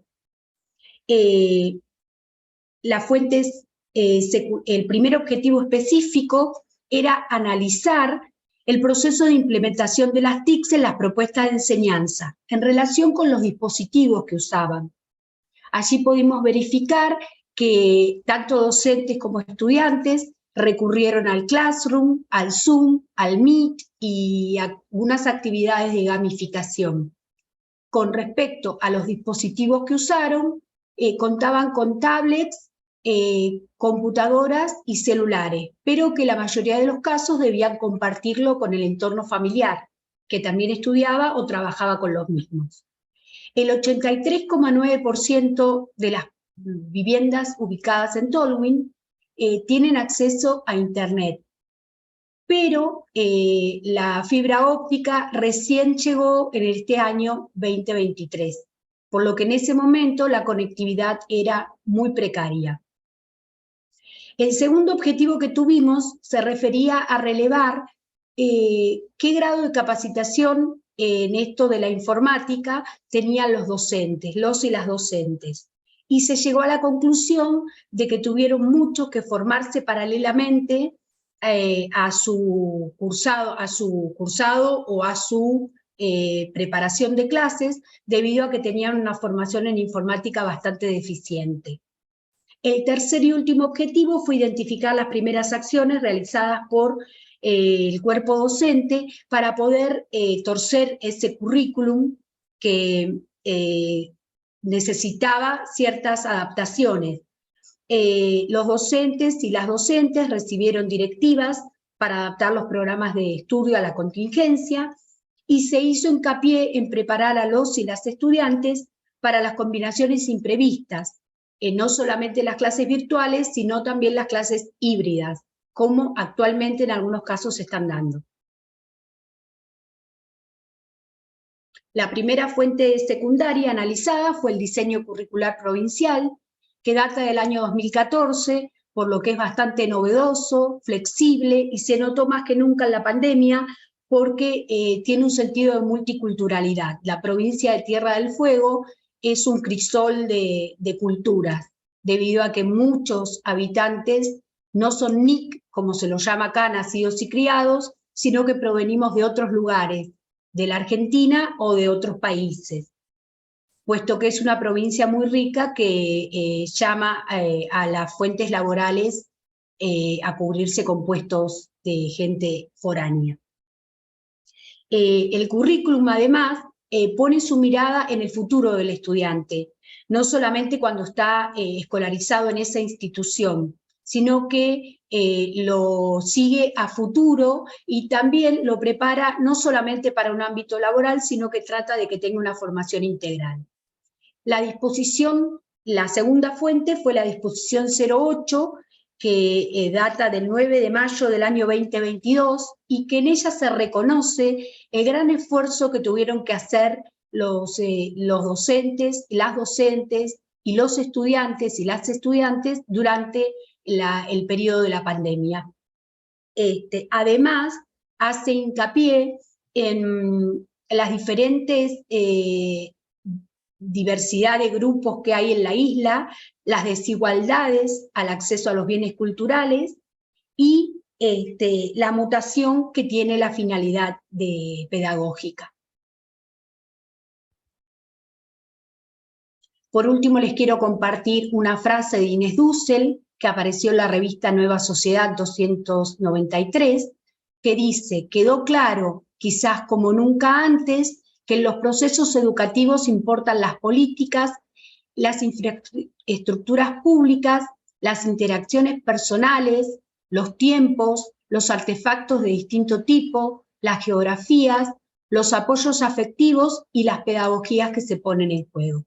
Las fuentes, el primer objetivo específico era analizar el proceso de implementación de las TICs en las propuestas de enseñanza, en relación con los dispositivos que usaban. Allí pudimos verificar que tanto docentes como estudiantes recurrieron al Classroom, al Zoom, al Meet y a algunas actividades de gamificación. Con respecto a los dispositivos que usaron, contaban con tablets, computadoras y celulares, pero que la mayoría de los casos debían compartirlo con el entorno familiar, que también estudiaba o trabajaba con los mismos. El 83,9% de las viviendas ubicadas en Tolwyn tienen acceso a Internet, pero la fibra óptica recién llegó en este año 2023. por lo que en ese momento la conectividad era muy precaria. El segundo objetivo que tuvimos se refería a relevar qué grado de capacitación en esto de la informática tenían los docentes, los y las docentes. Y se llegó a la conclusión de que tuvieron muchos que formarse paralelamente a su cursado o a su preparación de clases, debido a que tenían una formación en informática bastante deficiente. El tercer y último objetivo fue identificar las primeras acciones realizadas por el cuerpo docente para poder torcer ese currículum que necesitaba ciertas adaptaciones. Los docentes y las docentes recibieron directivas para adaptar los programas de estudio a la contingencia y se hizo hincapié en preparar a los y las estudiantes para las combinaciones imprevistas, no solamente las clases virtuales, sino también las clases híbridas, como actualmente en algunos casos se están dando. La primera fuente secundaria analizada fue el diseño curricular provincial, que data del año 2014, por lo que es bastante novedoso, flexible, y se notó más que nunca en la pandemia, porque tiene un sentido de multiculturalidad. La provincia de Tierra del Fuego es un crisol de culturas, debido a que muchos habitantes no son NIC, como se los llama acá, nacidos y criados, sino que provenimos de otros lugares, de la Argentina o de otros países, puesto que es una provincia muy rica que llama a las fuentes laborales a cubrirse con puestos de gente foránea. El currículum, además, pone su mirada en el futuro del estudiante, no solamente cuando está escolarizado en esa institución, sino que lo sigue a futuro y también lo prepara no solamente para un ámbito laboral, sino que trata de que tenga una formación integral. La segunda fuente fue la disposición 08, que data del 9 de mayo del año 2022, y que en ella se reconoce el gran esfuerzo que tuvieron que hacer los docentes, las docentes y los estudiantes y las estudiantes durante el periodo de la pandemia. Además, hace hincapié en las diferentes diversidad de grupos que hay en la isla, las desigualdades al acceso a los bienes culturales y la mutación que tiene la finalidad pedagógica. Por último, les quiero compartir una frase de Inés Dussel, que apareció en la revista Nueva Sociedad 293, que dice: quedó claro, quizás como nunca antes, que en los procesos educativos importan las políticas, las infraestructuras públicas, las interacciones personales, los tiempos, los artefactos de distinto tipo, las geografías, los apoyos afectivos y las pedagogías que se ponen en juego.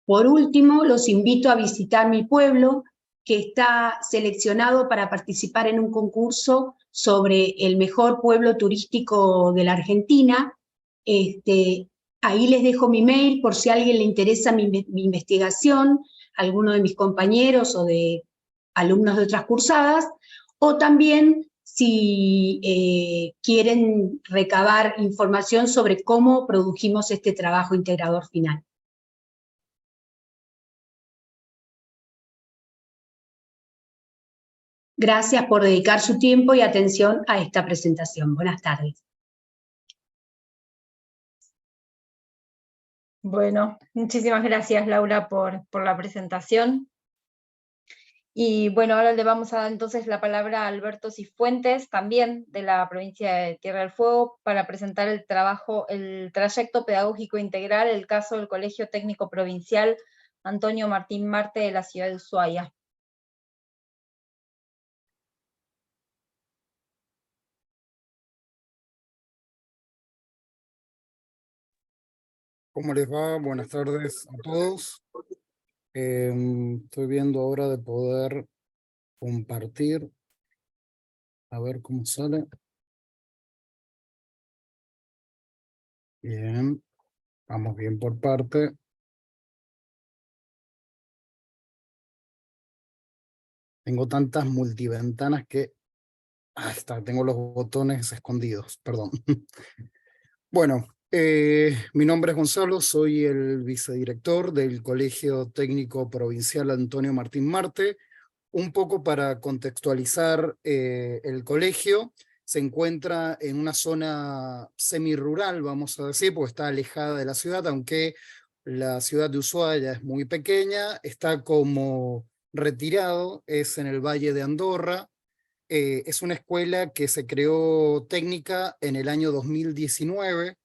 Por último, los invito a visitar mi pueblo, que está seleccionado para participar en un concurso sobre el mejor pueblo turístico de la Argentina. Ahí les dejo mi mail por si a alguien le interesa mi investigación, alguno de mis compañeros o de alumnos de otras cursadas, o también si quieren recabar información sobre cómo produjimos este trabajo integrador final. Gracias por dedicar su tiempo y atención a esta presentación. Buenas tardes. Bueno, muchísimas gracias, Laura, por la presentación. Y bueno, ahora le vamos a dar entonces la palabra a Alberto Cifuentes, también de la provincia de Tierra del Fuego, para presentar el trayecto pedagógico integral, el caso del Colegio Técnico Provincial Antonio Martín Marte de la ciudad de Ushuaia. ¿Cómo les va? Buenas tardes a todos. Estoy viendo ahora de poder compartir. A ver cómo sale. Bien, vamos bien por parte. Tengo tantas multiventanas que... Ah, está, tengo los botones escondidos, perdón. Bueno, mi nombre es Gonzalo, soy el vicedirector del Colegio Técnico Provincial Antonio Martín Marte. Un poco para contextualizar el colegio, se encuentra en una zona semirural, vamos a decir, porque está alejada de la ciudad, aunque la ciudad de Ushuaia es muy pequeña, está como retirado, es en el Valle de Andorra. Es una escuela que se creó técnica en el año 2019.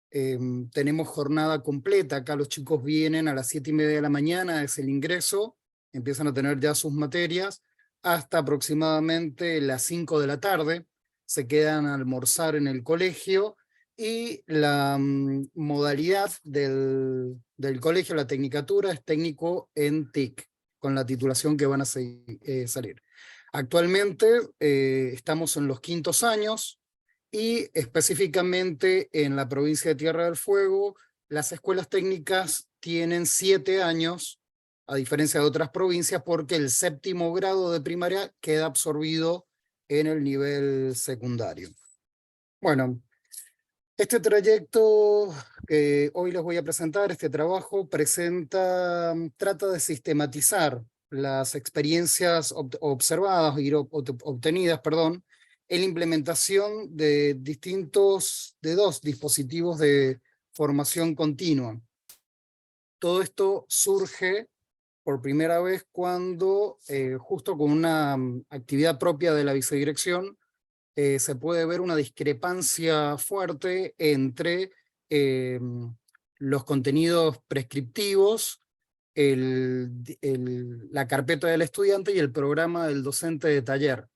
Tenemos jornada completa, acá los chicos vienen a las 7:30 de la mañana, es el ingreso, empiezan a tener ya sus materias, hasta aproximadamente las 5 de la tarde, se quedan a almorzar en el colegio, y la modalidad del colegio, la tecnicatura, es técnico en TIC, con la titulación que van a salir. Actualmente estamos en los 5.º años, y específicamente en la provincia de Tierra del Fuego, las escuelas técnicas tienen 7 años, a diferencia de otras provincias, porque el 7º grado de primaria queda absorbido en el nivel secundario. Bueno, este trayecto que hoy les voy a presentar, este trabajo, trata de sistematizar las experiencias observadas, obtenidas, perdón, en la implementación de dos dispositivos de formación continua. Todo esto surge por primera vez cuando, justo con una actividad propia de la vicedirección, se puede ver una discrepancia fuerte entre los contenidos prescriptivos, la carpeta del estudiante y el programa del docente de taller.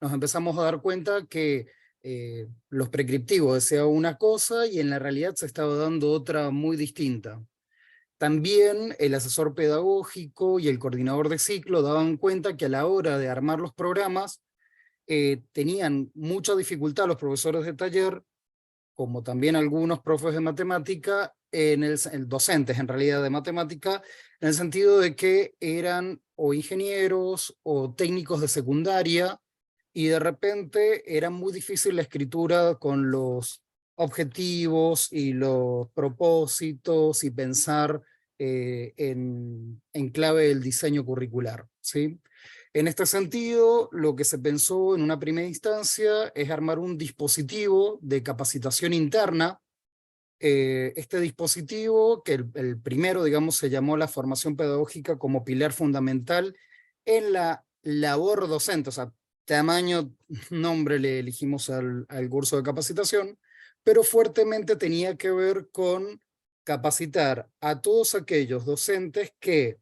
Nos empezamos a dar cuenta que los prescriptivos deseaban una cosa y en la realidad se estaba dando otra muy distinta. También el asesor pedagógico y el coordinador de ciclo daban cuenta que a la hora de armar los programas tenían mucha dificultad los profesores de taller, como también algunos profes de matemática, docentes en realidad de matemática, en el sentido de que eran o ingenieros o técnicos de secundaria, y de repente era muy difícil la escritura con los objetivos y los propósitos y pensar en clave del diseño curricular, ¿sí? En este sentido, lo que se pensó en una primera instancia es armar un dispositivo de capacitación interna. Este dispositivo, que el primero, digamos, se llamó la formación pedagógica como pilar fundamental en la labor docente, o sea, tamaño, nombre le elegimos al curso de capacitación, pero fuertemente tenía que ver con capacitar a todos aquellos docentes que,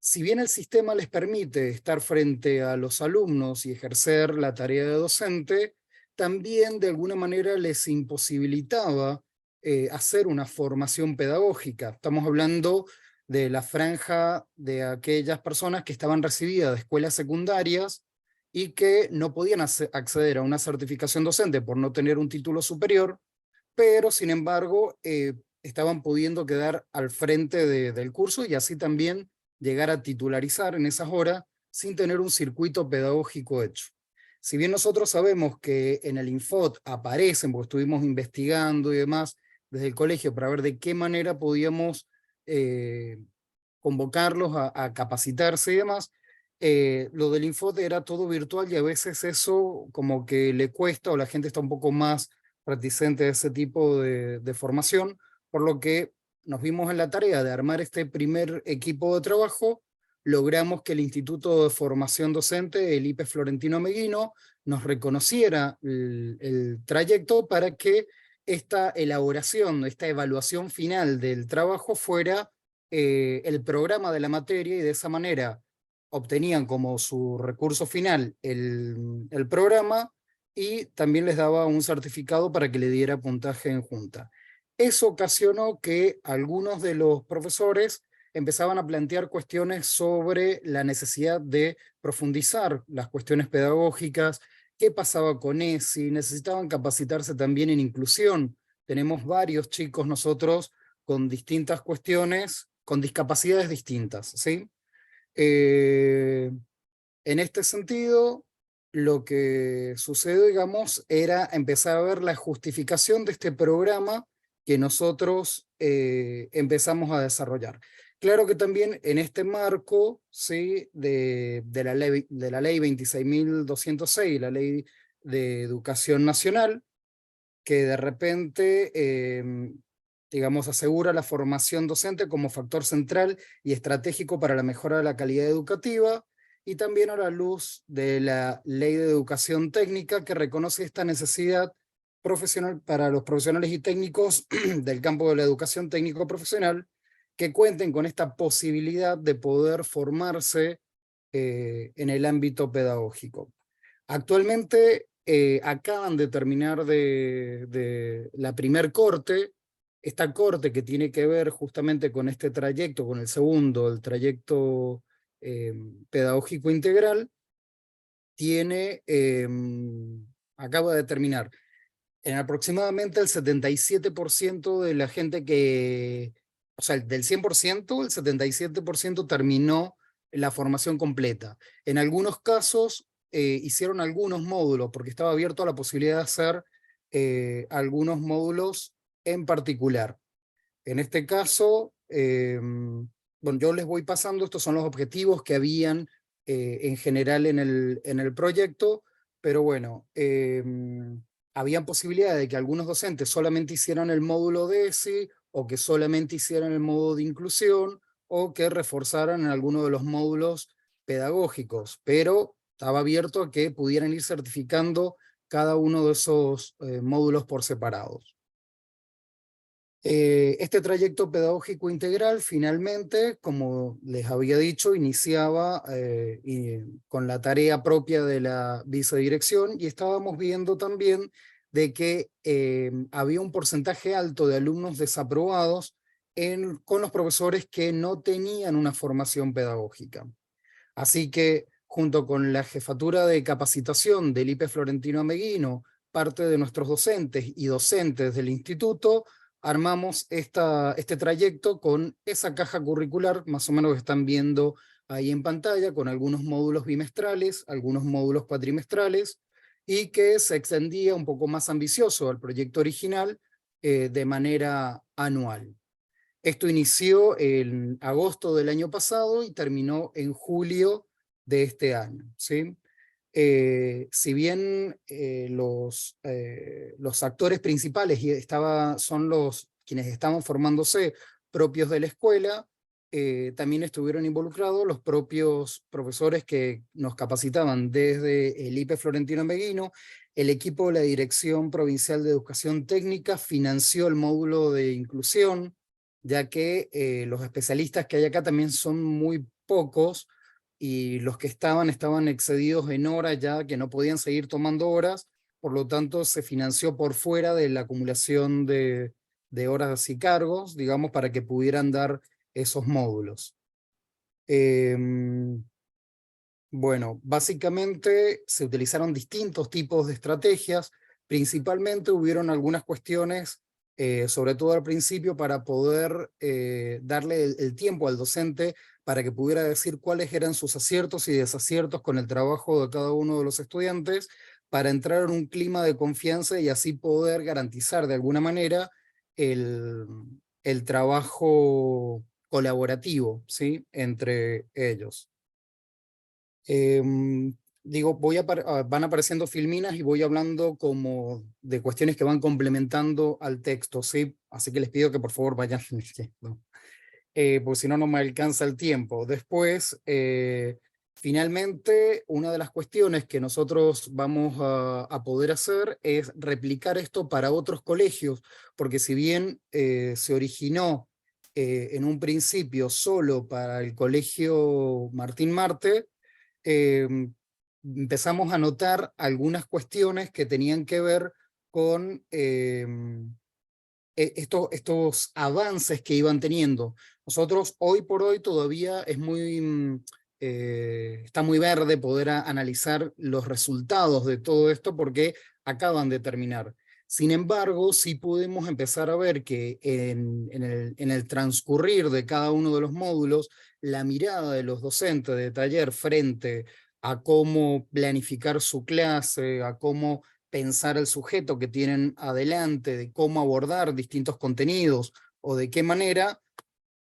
si bien el sistema les permite estar frente a los alumnos y ejercer la tarea de docente, también de alguna manera les imposibilitaba hacer una formación pedagógica. Estamos hablando de la franja de aquellas personas que estaban recibidas de escuelas secundarias y que no podían acceder a una certificación docente por no tener un título superior, pero sin embargo estaban pudiendo quedar al frente del curso y así también llegar a titularizar en esas horas sin tener un circuito pedagógico hecho. Si bien nosotros sabemos que en el Infot aparecen, porque estuvimos investigando y demás desde el colegio para ver de qué manera podíamos convocarlos a capacitarse y demás, lo del Infot era todo virtual y a veces eso como que le cuesta, o la gente está un poco más reticente a ese tipo de formación, por lo que nos vimos en la tarea de armar este primer equipo de trabajo. Logramos que el Instituto de Formación Docente, el IPE Florentino Meguino, nos reconociera el trayecto para que esta elaboración, esta evaluación final del trabajo fuera el programa de la materia, y de esa manera obtenían como su recurso final el programa, y también les daba un certificado para que le diera puntaje en junta. Eso ocasionó que algunos de los profesores empezaban a plantear cuestiones sobre la necesidad de profundizar las cuestiones pedagógicas, qué pasaba con ESI, necesitaban capacitarse también en inclusión tenemos varios chicos nosotros con distintas cuestiones, con discapacidades distintas, ¿sí? En este sentido, lo que sucedió, digamos, era empezar a ver la justificación de este programa que nosotros empezamos a desarrollar. Claro que también en este marco, ¿sí? de la ley 26.206, la ley de educación nacional, que de repente, digamos, asegura la formación docente como factor central y estratégico para la mejora de la calidad educativa, y también a la luz de la Ley de Educación Técnica, que reconoce esta necesidad profesional para los profesionales y técnicos del campo de la educación técnico-profesional, que cuenten con esta posibilidad de poder formarse en el ámbito pedagógico. Actualmente acaban de terminar de la primer corte, esta corte que tiene que ver justamente con este trayecto, con el segundo, el trayecto pedagógico integral, tiene, acaba de terminar. En aproximadamente el 77% de la gente que, o sea, del 100%, el 77% terminó la formación completa. En algunos casos hicieron algunos módulos, porque estaba abierto a la posibilidad de hacer algunos módulos en particular. En este caso, bueno, yo les voy pasando, estos son los objetivos que habían en general en el proyecto, pero bueno, habían posibilidades de que algunos docentes solamente hicieran el módulo de ESI, o que solamente hicieran el módulo de inclusión, o que reforzaran en alguno de los módulos pedagógicos, pero estaba abierto a que pudieran ir certificando cada uno de esos módulos por separados. Este trayecto pedagógico integral finalmente, como les había dicho, iniciaba con la tarea propia de la vicedirección, y estábamos viendo también de que había un porcentaje alto de alumnos desaprobados con los profesores que no tenían una formación pedagógica. Así que junto con la jefatura de capacitación del IPE Florentino Ameguino, parte de nuestros docentes y docentes del instituto, armamos este trayecto con esa caja curricular, más o menos que están viendo ahí en pantalla, con algunos módulos bimestrales, algunos módulos cuatrimestrales, y que se extendía un poco más ambicioso al proyecto original de manera anual. Esto inició en agosto del año pasado y terminó en julio de este año, ¿sí? Si bien los actores principales son quienes estaban formándose propios de la escuela, también estuvieron involucrados los propios profesores que nos capacitaban desde el IPE Florentino Ameguino. El equipo de la Dirección Provincial de Educación Técnica financió el módulo de inclusión, ya que los especialistas que hay acá también son muy pocos, y los que estaban excedidos en horas ya, que no podían seguir tomando horas, por lo tanto se financió por fuera de la acumulación de horas y cargos, digamos, para que pudieran dar esos módulos. Bueno, básicamente se utilizaron distintos tipos de estrategias, principalmente hubieron algunas cuestiones, sobre todo al principio, para poder darle el tiempo al docente para que pudiera decir cuáles eran sus aciertos y desaciertos con el trabajo de cada uno de los estudiantes, para entrar en un clima de confianza y así poder garantizar de alguna manera el trabajo colaborativo, ¿sí? Entre ellos. Digo, van apareciendo filminas y voy hablando como de cuestiones que van complementando al texto, ¿sí? Así que les pido que por favor vayan leyendo, porque si no, no me alcanza el tiempo. Después, finalmente, una de las cuestiones que nosotros vamos a poder hacer es replicar esto para otros colegios, porque si bien se originó en un principio solo para el colegio Martín Marte, empezamos a notar algunas cuestiones que tenían que ver con estos avances que iban teniendo. Nosotros hoy por hoy todavía está muy verde poder analizar los resultados de todo esto, porque acaban de terminar. Sin embargo, sí podemos empezar a ver que en el transcurrir de cada uno de los módulos, la mirada de los docentes de taller frente a cómo planificar su clase, a cómo pensar el sujeto que tienen adelante, de cómo abordar distintos contenidos o de qué manera,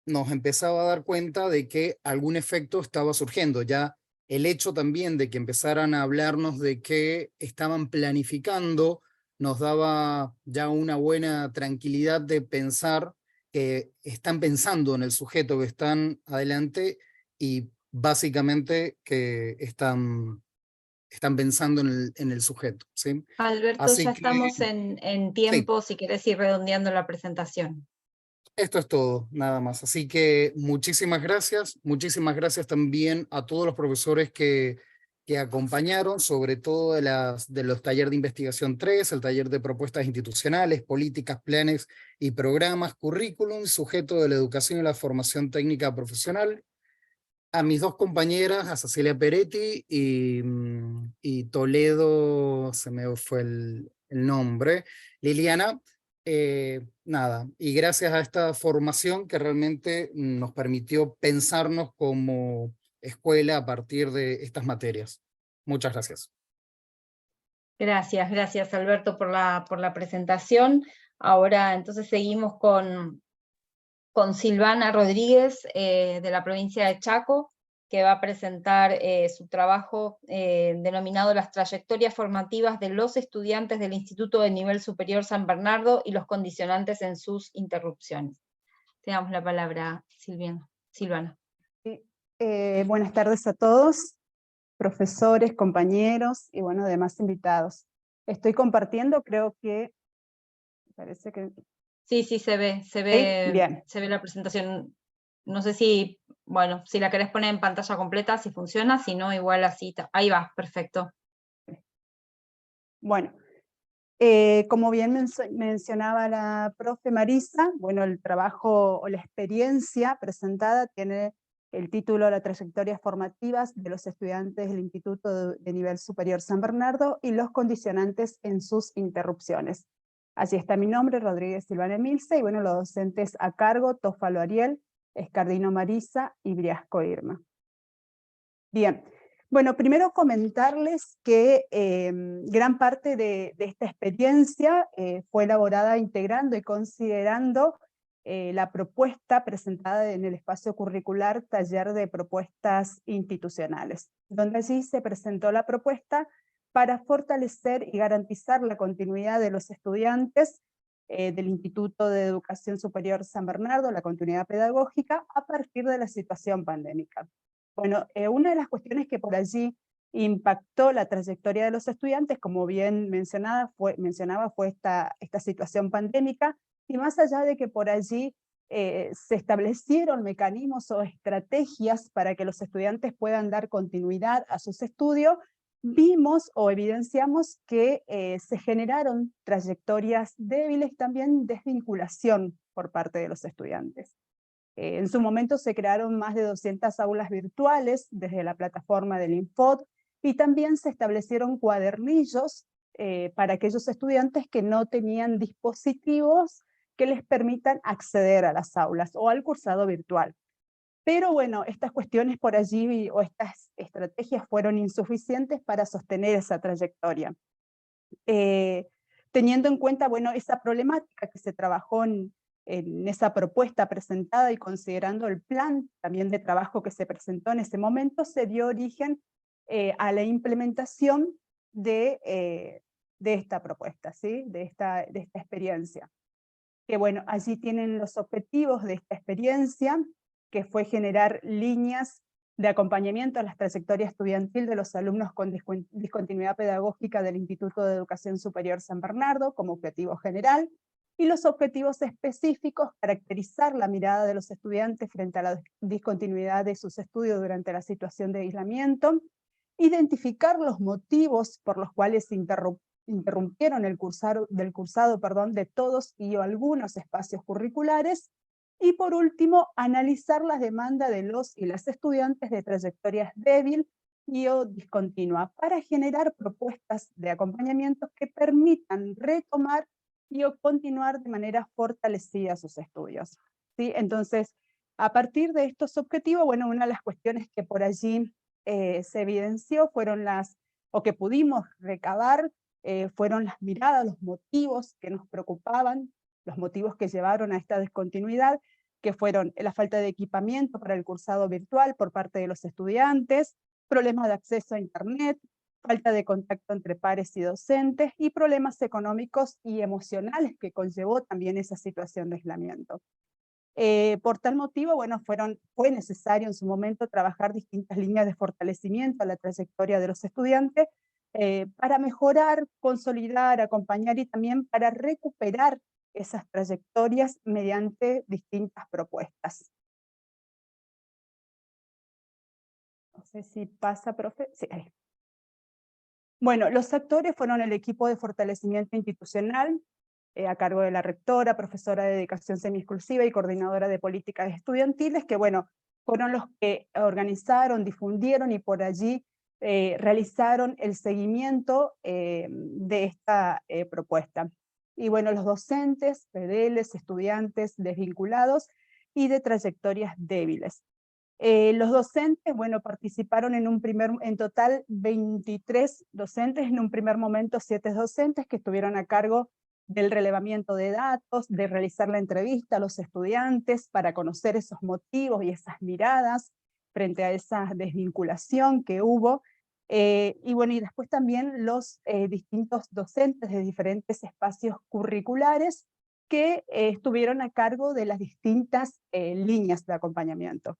nos empezaba a dar cuenta de que algún efecto estaba surgiendo. Ya el hecho también de que empezaran a hablarnos de que estaban planificando nos daba ya una buena tranquilidad de pensar que están pensando en el sujeto que están adelante y básicamente que están pensando en el sujeto, ¿sí? Alberto, Así ya que, estamos en sí, tiempo, si querés ir redondeando la presentación. esto es todo, nada más. Así que muchísimas gracias también a todos los profesores que acompañaron, sobre todo de los talleres de investigación 3, el taller de propuestas institucionales, políticas, planes y programas, currículum, sujeto de la educación y la formación técnica profesional, a mis dos compañeras, a Cecilia Peretti y Toledo, se me fue el nombre, Liliana, nada, y gracias a esta formación que realmente nos permitió pensarnos como escuela a partir de estas materias. Muchas gracias. Gracias Alberto por la presentación. Ahora entonces seguimos con Silvana Rodríguez de la provincia de Chaco, que va a presentar su trabajo denominado Las trayectorias formativas de los estudiantes del Instituto de Nivel Superior San Bernardo y los condicionantes en sus interrupciones. Te damos la palabra, Silvana. Sí. Buenas tardes a todos, profesores, compañeros y bueno, demás invitados. Estoy compartiendo, creo que, parece que... Sí, se ve bien. Se ve la presentación. No sé si, bueno, si la querés poner en pantalla completa, si funciona, si no, igual así, ahí va, perfecto. Bueno, como bien mencionaba la profe Marisa, bueno, el trabajo o la experiencia presentada tiene el título La trayectorias formativas de los estudiantes del Instituto de Nivel Superior San Bernardo y los condicionantes en sus interrupciones. Allí está mi nombre, Rodríguez Silvana Emilce, y bueno, los docentes a cargo, Tófalo Ariel, Escardino Marisa y Briasco Irma. Bien, bueno, primero comentarles que gran parte de esta experiencia fue elaborada integrando y considerando la propuesta presentada en el espacio curricular Taller de Propuestas Institucionales, donde allí se presentó la propuesta para fortalecer y garantizar la continuidad de los estudiantes del Instituto de Educación Superior San Bernardo, la continuidad pedagógica, a partir de la situación pandémica. Bueno, una de las cuestiones que por allí impactó la trayectoria de los estudiantes, como bien mencionaba, fue esta situación pandémica, y más allá de que por allí se establecieron mecanismos o estrategias para que los estudiantes puedan dar continuidad a sus estudios, vimos o evidenciamos que se generaron trayectorias débiles, también desvinculación por parte de los estudiantes. En su momento se crearon más de 200 aulas virtuales desde la plataforma del Infod, y también se establecieron cuadernillos para aquellos estudiantes que no tenían dispositivos que les permitan acceder a las aulas o al cursado virtual. Pero bueno, estas cuestiones por allí o estas estrategias fueron insuficientes para sostener esa trayectoria. Teniendo en cuenta, bueno, esa problemática que se trabajó en esa propuesta presentada y considerando el plan también de trabajo que se presentó en ese momento, se dio origen a la implementación de esta propuesta, ¿sí? de esta experiencia. Que bueno, allí tienen los objetivos de esta experiencia, que fue generar líneas de acompañamiento a la trayectoria estudiantil de los alumnos con discontinuidad pedagógica del Instituto de Educación Superior San Bernardo como objetivo general, y los objetivos específicos, caracterizar la mirada de los estudiantes frente a la discontinuidad de sus estudios durante la situación de aislamiento, identificar los motivos por los cuales se interrumpieron el cursado de todos y o algunos espacios curriculares, y por último, analizar las demandas de los y las estudiantes de trayectorias débil y o discontinua para generar propuestas de acompañamiento que permitan retomar y continuar de manera fortalecida sus estudios, ¿sí? Entonces, a partir de estos objetivos, bueno, una de las cuestiones que por allí se evidenció fueron o que pudimos recabar, fueron las miradas, los motivos que nos preocupaban, los motivos que llevaron a esta discontinuidad, que fueron la falta de equipamiento para el cursado virtual por parte de los estudiantes, problemas de acceso a Internet, falta de contacto entre pares y docentes, y problemas económicos y emocionales que conllevó también esa situación de aislamiento. Por tal motivo, bueno, fue necesario en su momento trabajar distintas líneas de fortalecimiento a la trayectoria de los estudiantes para mejorar, consolidar, acompañar y también para recuperar esas trayectorias mediante distintas propuestas. No sé si pasa, profe. Sí, ahí. Bueno, los actores fueron el equipo de fortalecimiento institucional, a cargo de la rectora, profesora de dedicación semi-exclusiva y coordinadora de políticas estudiantiles, que bueno, fueron los que organizaron, difundieron y por allí realizaron el seguimiento de esta propuesta. Y bueno, los docentes, PDLs, estudiantes desvinculados y de trayectorias débiles. Los docentes, bueno, participaron en total 23 docentes, en un primer momento 7 docentes que estuvieron a cargo del relevamiento de datos, de realizar la entrevista a los estudiantes para conocer esos motivos y esas miradas frente a esa desvinculación que hubo. Y bueno, y después también los distintos docentes de diferentes espacios curriculares que estuvieron a cargo de las distintas líneas de acompañamiento.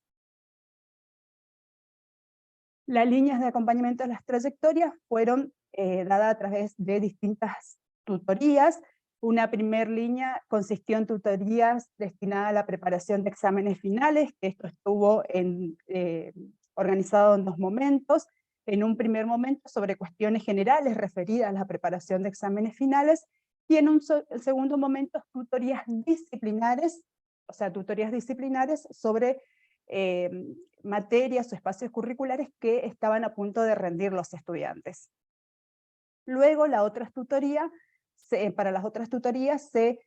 Las líneas de acompañamiento de las trayectorias fueron dadas a través de distintas tutorías. Una primer línea consistió en tutorías destinadas a la preparación de exámenes finales, que esto estuvo organizado en 2 momentos. En un primer momento sobre cuestiones generales referidas a la preparación de exámenes finales, y en un segundo momento tutorías disciplinares, o sea, tutorías disciplinares sobre materias o espacios curriculares que estaban a punto de rendir los estudiantes. Luego para las otras tutorías se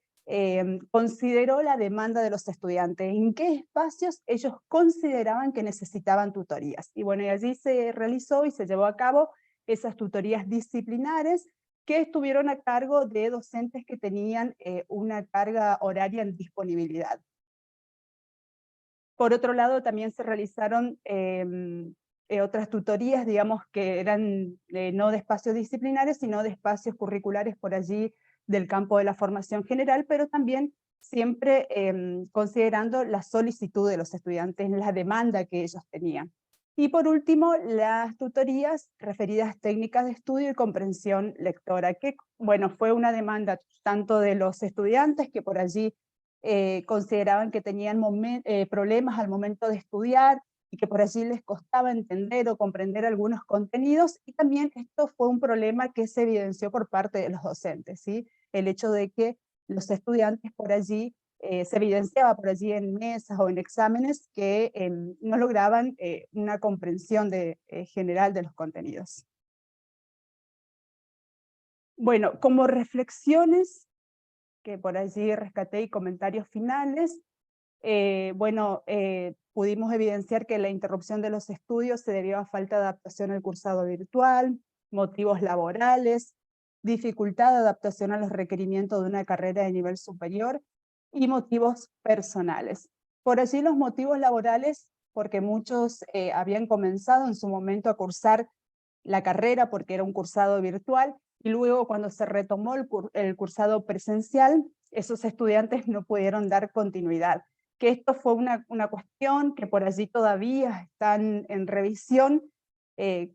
consideró la demanda de los estudiantes, en qué espacios ellos consideraban que necesitaban tutorías. Y bueno, y allí se realizó y se llevó a cabo esas tutorías disciplinares que estuvieron a cargo de docentes que tenían una carga horaria en disponibilidad. Por otro lado, también se realizaron otras tutorías, digamos, que eran no de espacios disciplinares, sino de espacios curriculares por allí del campo de la formación general, pero también siempre considerando la solicitud de los estudiantes, la demanda que ellos tenían. Y por último, las tutorías referidas a técnicas de estudio y comprensión lectora, que bueno, fue una demanda tanto de los estudiantes que por allí consideraban que tenían problemas al momento de estudiar y que por allí les costaba entender o comprender algunos contenidos, y también esto fue un problema que se evidenció por parte de los docentes, ¿sí? El hecho de que los estudiantes por allí, se evidenciaba por allí en mesas o en exámenes que no lograban una comprensión general de los contenidos. Bueno, como reflexiones que por allí rescaté y comentarios finales, pudimos evidenciar que la interrupción de los estudios se debió a falta de adaptación al cursado virtual, motivos laborales, dificultad de adaptación a los requerimientos de una carrera de nivel superior y motivos personales. Por allí los motivos laborales, porque muchos habían comenzado en su momento a cursar la carrera porque era un cursado virtual, y luego cuando se retomó el cursado presencial, esos estudiantes no pudieron dar continuidad. Que esto fue una cuestión que por allí todavía están en revisión,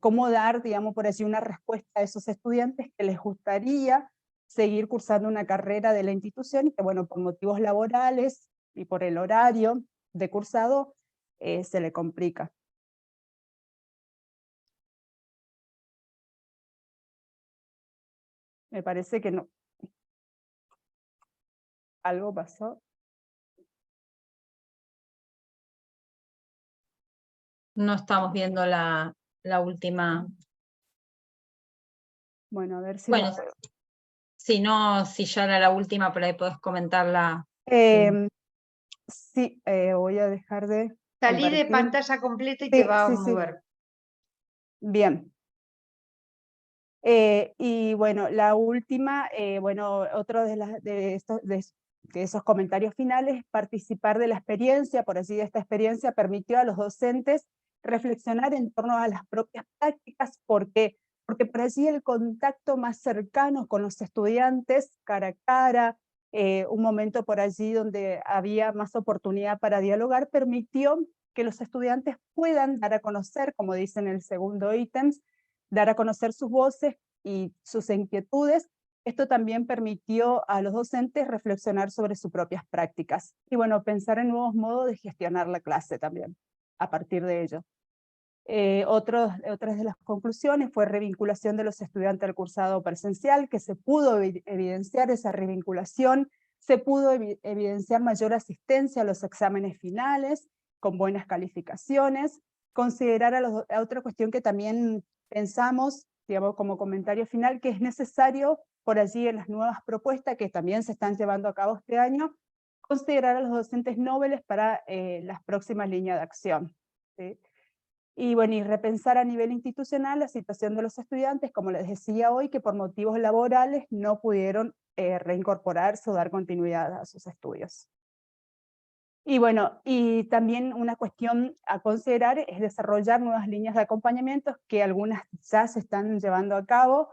cómo dar, digamos, por allí una respuesta a esos estudiantes que les gustaría seguir cursando una carrera de la institución y que, bueno, por motivos laborales y por el horario de cursado, se le complica. Me parece que no. ¿Algo pasó? No estamos viendo la última. Bueno, a ver si... Bueno, Si no, si ya era la última, por ahí podés comentarla. Sí, voy a dejar de Salí de compartir. pantalla completa y Sí, te va a sí, sí. mover. Bien. Y bueno, la última, bueno, otro de esos comentarios finales, participar de la experiencia, por así esta experiencia permitió a los docentes reflexionar en torno a las propias prácticas. ¿Por qué? Porque por allí el contacto más cercano con los estudiantes, cara a cara, un momento por allí donde había más oportunidad para dialogar, permitió que los estudiantes puedan dar a conocer, como dice en el segundo ítem, dar a conocer sus voces y sus inquietudes. Esto también permitió a los docentes reflexionar sobre sus propias prácticas y bueno, pensar en nuevos modos de gestionar la clase también, a partir de ello. Otras de las conclusiones fue revinculación de los estudiantes al cursado presencial, que se pudo evidenciar esa revinculación, se pudo evidenciar mayor asistencia a los exámenes finales, con buenas calificaciones, considerar a otra cuestión que también pensamos, digamos, como comentario final, que es necesario por allí en las nuevas propuestas que también se están llevando a cabo este año, considerar a los docentes nobles para las próximas líneas de acción, ¿sí? Y bueno, y repensar a nivel institucional la situación de los estudiantes, como les decía hoy, que por motivos laborales no pudieron reincorporarse o dar continuidad a sus estudios. Y bueno, y también una cuestión a considerar es desarrollar nuevas líneas de acompañamiento, que algunas ya se están llevando a cabo,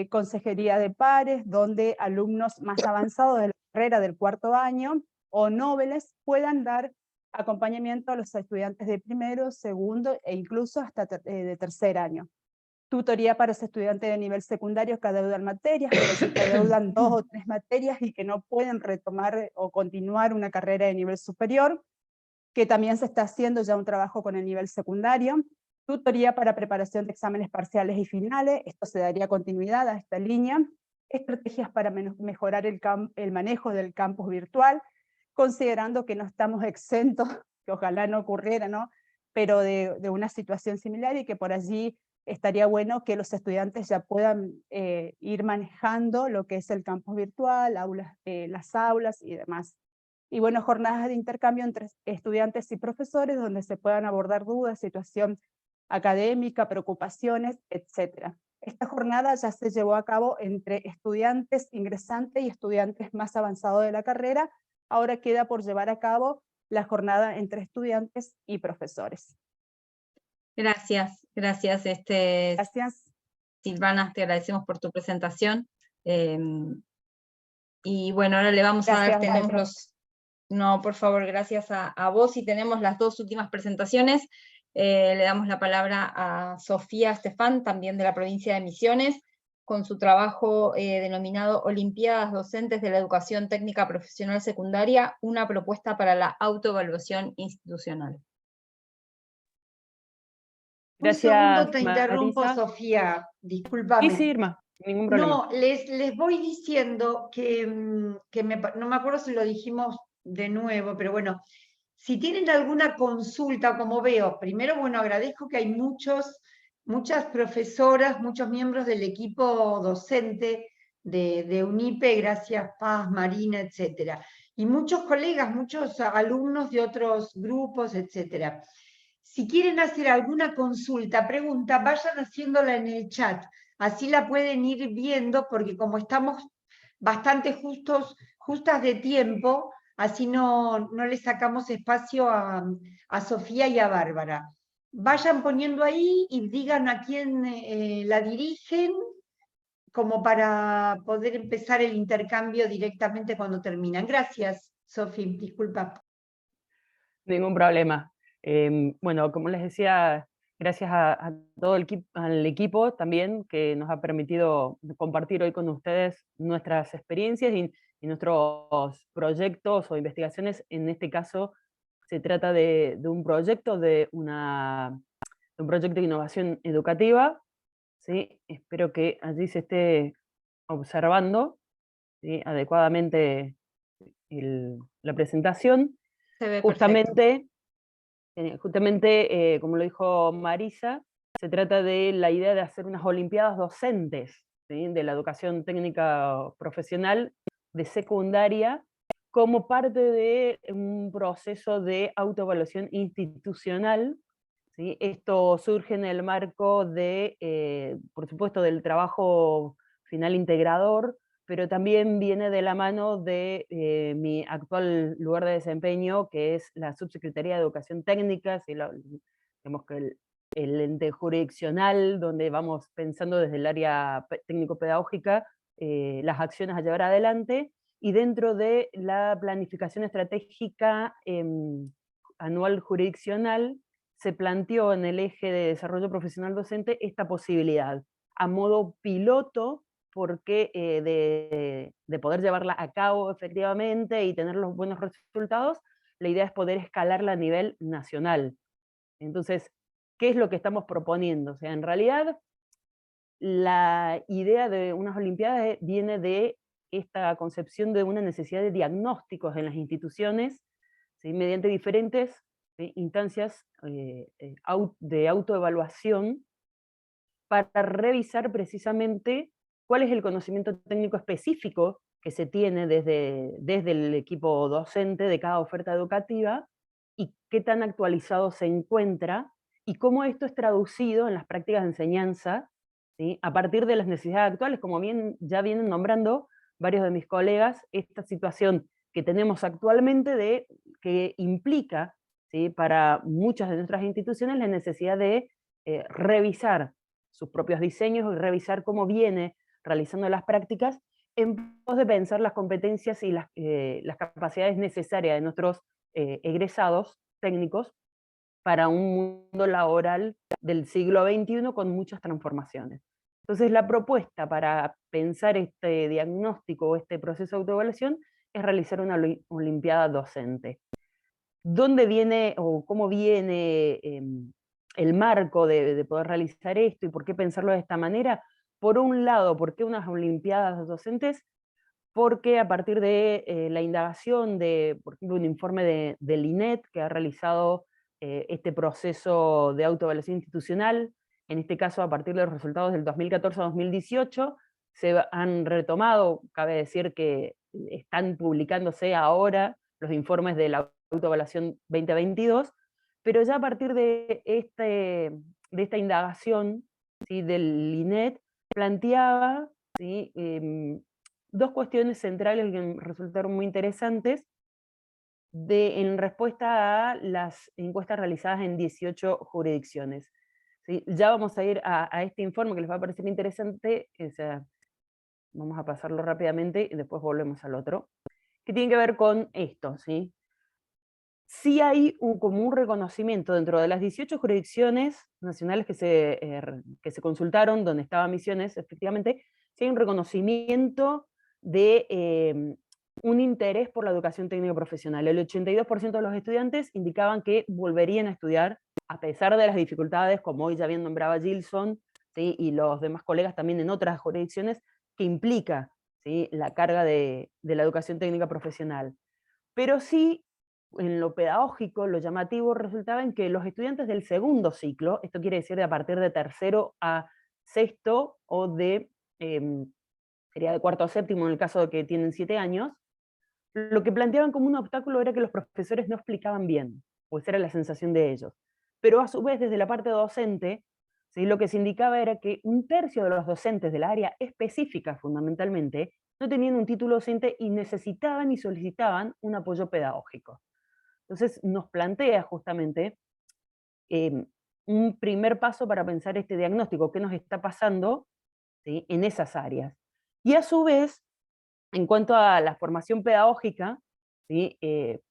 consejería de pares, donde alumnos más avanzados de la carrera del cuarto año o nobles puedan dar acompañamiento a los estudiantes de primero, segundo e incluso hasta de tercer año. Tutoría para ese estudiante de nivel secundario que adeudan materias, pero si que adeudan 2 o 3 materias y que no pueden retomar o continuar una carrera de nivel superior, que también se está haciendo ya un trabajo con el nivel secundario. Tutoría para preparación de exámenes parciales y finales, esto se daría continuidad a esta línea. Estrategias para mejorar el manejo del campus virtual, considerando que no estamos exentos, que ojalá no ocurriera, ¿no? Pero de una situación similar y que por allí estaría bueno que los estudiantes ya puedan ir manejando lo que es el campus virtual, las aulas y demás. Y bueno, jornadas de intercambio entre estudiantes y profesores donde se puedan abordar dudas, situación académica, preocupaciones, etc. Esta jornada ya se llevó a cabo entre estudiantes ingresantes y estudiantes más avanzados de la carrera. Ahora queda por llevar a cabo la jornada entre estudiantes y profesores. Gracias. Gracias. Silvana, te agradecemos por tu presentación. Y bueno, ahora le vamos a dar, tenemos los... No, por favor, gracias a vos, y tenemos las dos últimas presentaciones. Le damos la palabra a Sofía Estefan, también de la provincia de Misiones, con su trabajo denominado Olimpiadas Docentes de la Educación Técnica Profesional Secundaria, una propuesta para la autoevaluación institucional. Gracias, un segundo te interrumpo, Marisa. Sofía, discúlpame. Sí, Irma, ningún problema. No, les voy diciendo que, no me acuerdo si lo dijimos de nuevo, pero bueno, si tienen alguna consulta, como veo, primero, bueno, agradezco que hay muchas profesoras, muchos miembros del equipo docente de UNIPE, gracias Paz, Marina, etcétera, y muchos colegas, muchos alumnos de otros grupos, etcétera. Si quieren hacer alguna consulta, pregunta, vayan haciéndola en el chat, así la pueden ir viendo, porque como estamos bastante justas de tiempo, así no le sacamos espacio a Sofía y a Bárbara. Vayan poniendo ahí y digan a quién la dirigen, como para poder empezar el intercambio directamente cuando terminan. Gracias, Sofía, disculpa. Ningún problema. Bueno, como les decía, gracias a todo al equipo también que nos ha permitido compartir hoy con ustedes nuestras experiencias y nuestros proyectos o investigaciones. En este caso se trata de un proyecto de innovación educativa, ¿sí? Espero que allí se esté observando, ¿sí?, adecuadamente la presentación. Se ve Justamente, como lo dijo Marisa, se trata de la idea de hacer unas olimpiadas docentes, ¿sí?, de la educación técnica profesional de secundaria como parte de un proceso de autoevaluación institucional, ¿sí? Esto surge en el marco de, por supuesto, del trabajo final integrador, pero también viene de la mano de mi actual lugar de desempeño, que es la Subsecretaría de Educación Técnica, ¿sí? Digamos que el ente jurisdiccional, donde vamos pensando desde el área técnico-pedagógica las acciones a llevar adelante, y dentro de la planificación estratégica anual jurisdiccional, se planteó en el eje de desarrollo profesional docente esta posibilidad, a modo piloto, porque de poder llevarla a cabo efectivamente y tener los buenos resultados, la idea es poder escalarla a nivel nacional. Entonces, ¿qué es lo que estamos proponiendo? O sea, en realidad, la idea de unas Olimpiadas viene de esta concepción de una necesidad de diagnósticos en las instituciones, ¿sí?, mediante diferentes instancias de autoevaluación para revisar precisamente cuál es el conocimiento técnico específico que se tiene desde el equipo docente de cada oferta educativa y qué tan actualizado se encuentra y cómo esto es traducido en las prácticas de enseñanza, ¿sí?, a partir de las necesidades actuales, como ya vienen nombrando varios de mis colegas, esta situación que tenemos actualmente que implica, ¿sí?, para muchas de nuestras instituciones la necesidad de revisar sus propios diseños y revisar cómo viene realizando las prácticas en pos de pensar las competencias y las capacidades necesarias de nuestros egresados técnicos para un mundo laboral del siglo XXI con muchas transformaciones. Entonces la propuesta para pensar este diagnóstico o este proceso de autoevaluación es realizar una olimpiada docente. ¿Dónde viene o cómo viene el marco de poder realizar esto y por qué pensarlo de esta manera? Por un lado, ¿por qué unas olimpiadas docentes? Porque a partir de la indagación de, por ejemplo, un informe del INET que ha realizado este proceso de autoevaluación institucional, en este caso a partir de los resultados del 2014 a 2018, se han retomado, cabe decir que están publicándose ahora los informes de la autoevaluación 2022, pero ya a partir de esta indagación, ¿sí?, del INET, planteaba, ¿sí?, dos cuestiones centrales que me resultaron muy interesantes en respuesta a las encuestas realizadas en 18 jurisdicciones. ¿Sí? Ya vamos a ir a este informe que les va a parecer interesante, o sea, vamos a pasarlo rápidamente y después volvemos al otro, que tiene que ver con esto, ¿sí? Sí hay como un reconocimiento dentro de las 18 jurisdicciones nacionales que se consultaron, donde estaban Misiones, efectivamente, sí hay un reconocimiento de un interés por la educación técnico profesional. El 82% de los estudiantes indicaban que volverían a estudiar, a pesar de las dificultades, como hoy ya bien nombraba Gilson, ¿sí?, y los demás colegas también en otras jurisdicciones, que implica, ¿sí?, la carga de la educación técnica profesional. Pero sí, en lo pedagógico, lo llamativo resultaba en que los estudiantes del segundo ciclo, esto quiere decir de a partir de tercero a sexto, o sería de cuarto a séptimo en el caso de que tienen 7 años, lo que planteaban como un obstáculo era que los profesores no explicaban bien, pues era la sensación de ellos. Pero a su vez, desde la parte docente, ¿sí?, lo que se indicaba era que un tercio de los docentes del área específica, fundamentalmente, no tenían un título docente y necesitaban y solicitaban un apoyo pedagógico. Entonces nos plantea justamente un primer paso para pensar este diagnóstico, qué nos está pasando, ¿sí?, en esas áreas. Y a su vez, en cuanto a la formación pedagógica, ¿sí?,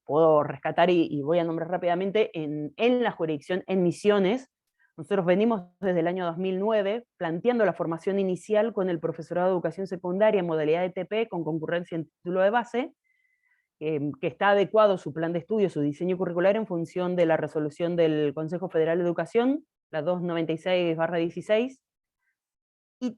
puedo rescatar y voy a nombrar rápidamente en la jurisdicción, en Misiones. Nosotros venimos desde el año 2009 planteando la formación inicial con el profesorado de educación secundaria en modalidad de TP con concurrencia en título de base, que está adecuado su plan de estudio, su diseño curricular en función de la resolución del Consejo Federal de Educación, la 296/16, y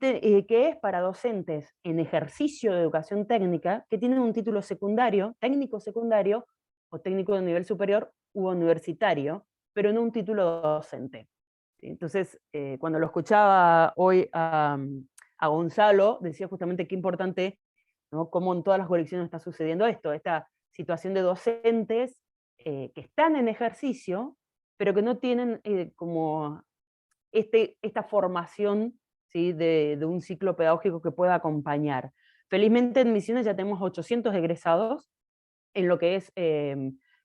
que es para docentes en ejercicio de educación técnica que tienen un título secundario, técnico secundario, o técnico de nivel superior u universitario, pero no un título docente. Entonces, cuando lo escuchaba hoy a a Gonzalo, decía justamente qué importante, ¿no?, cómo en todas las jurisdicciones está sucediendo esto, esta situación de docentes que están en ejercicio, pero que no tienen como esta formación, ¿sí?, de un ciclo pedagógico que pueda acompañar. Felizmente en Misiones ya tenemos 800 egresados en lo que es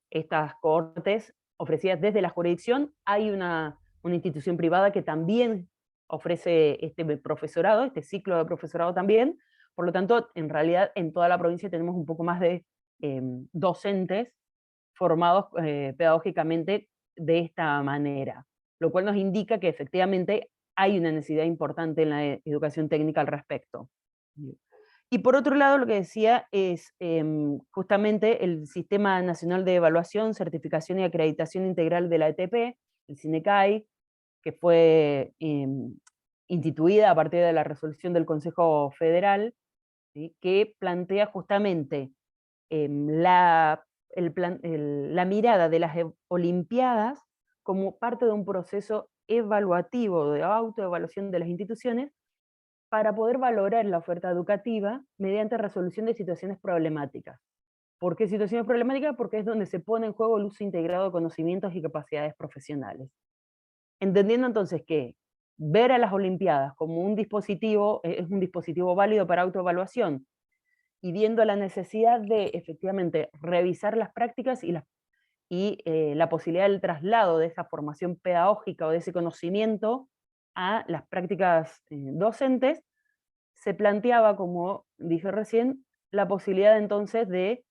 estas cohortes ofrecidas desde la jurisdicción. Hay una institución privada que también ofrece este profesorado, este ciclo de profesorado también. Por lo tanto, en realidad en toda la provincia tenemos un poco más de docentes formados pedagógicamente de esta manera, lo cual nos indica que efectivamente hay una necesidad importante en la educación técnica al respecto. Y por otro lado, lo que decía es justamente el Sistema Nacional de Evaluación, Certificación y Acreditación Integral de la ETP, el CINECAI, que fue instituida a partir de la resolución del Consejo Federal, ¿sí?, que plantea justamente la mirada de las Olimpiadas como parte de un proceso evaluativo, de autoevaluación de las instituciones, para poder valorar la oferta educativa mediante resolución de situaciones problemáticas. ¿Por qué situaciones problemáticas? Porque es donde se pone en juego el uso integrado de conocimientos y capacidades profesionales. Entendiendo entonces que ver a las Olimpiadas como un dispositivo, es un dispositivo válido para autoevaluación, y viendo la necesidad de efectivamente revisar las prácticas y la posibilidad del traslado de esa formación pedagógica o de ese conocimiento a las prácticas docentes, se planteaba, como dije recién, la posibilidad entonces de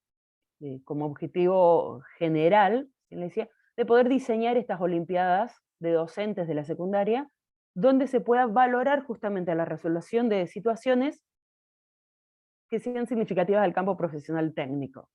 como objetivo general, le decía, de poder diseñar estas olimpiadas de docentes de la secundaria, donde se pueda valorar justamente la resolución de situaciones que sean significativas del campo profesional técnico.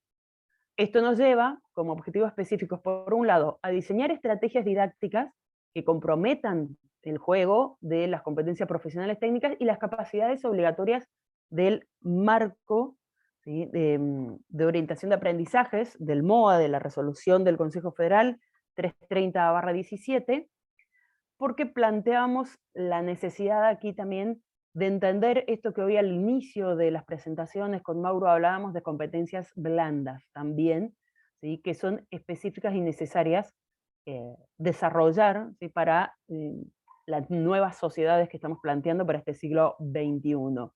Esto nos lleva, como objetivos específicos, por un lado, a diseñar estrategias didácticas que comprometan el juego de las competencias profesionales técnicas y las capacidades obligatorias del marco, ¿sí?, de orientación de aprendizajes, del MOA, de la resolución del Consejo Federal 330/17, porque planteamos la necesidad aquí también de entender esto que hoy al inicio de las presentaciones con Mauro hablábamos de competencias blandas también, ¿sí?, que son específicas y necesarias desarrollar, ¿sí?, para las nuevas sociedades que estamos planteando para este siglo XXI.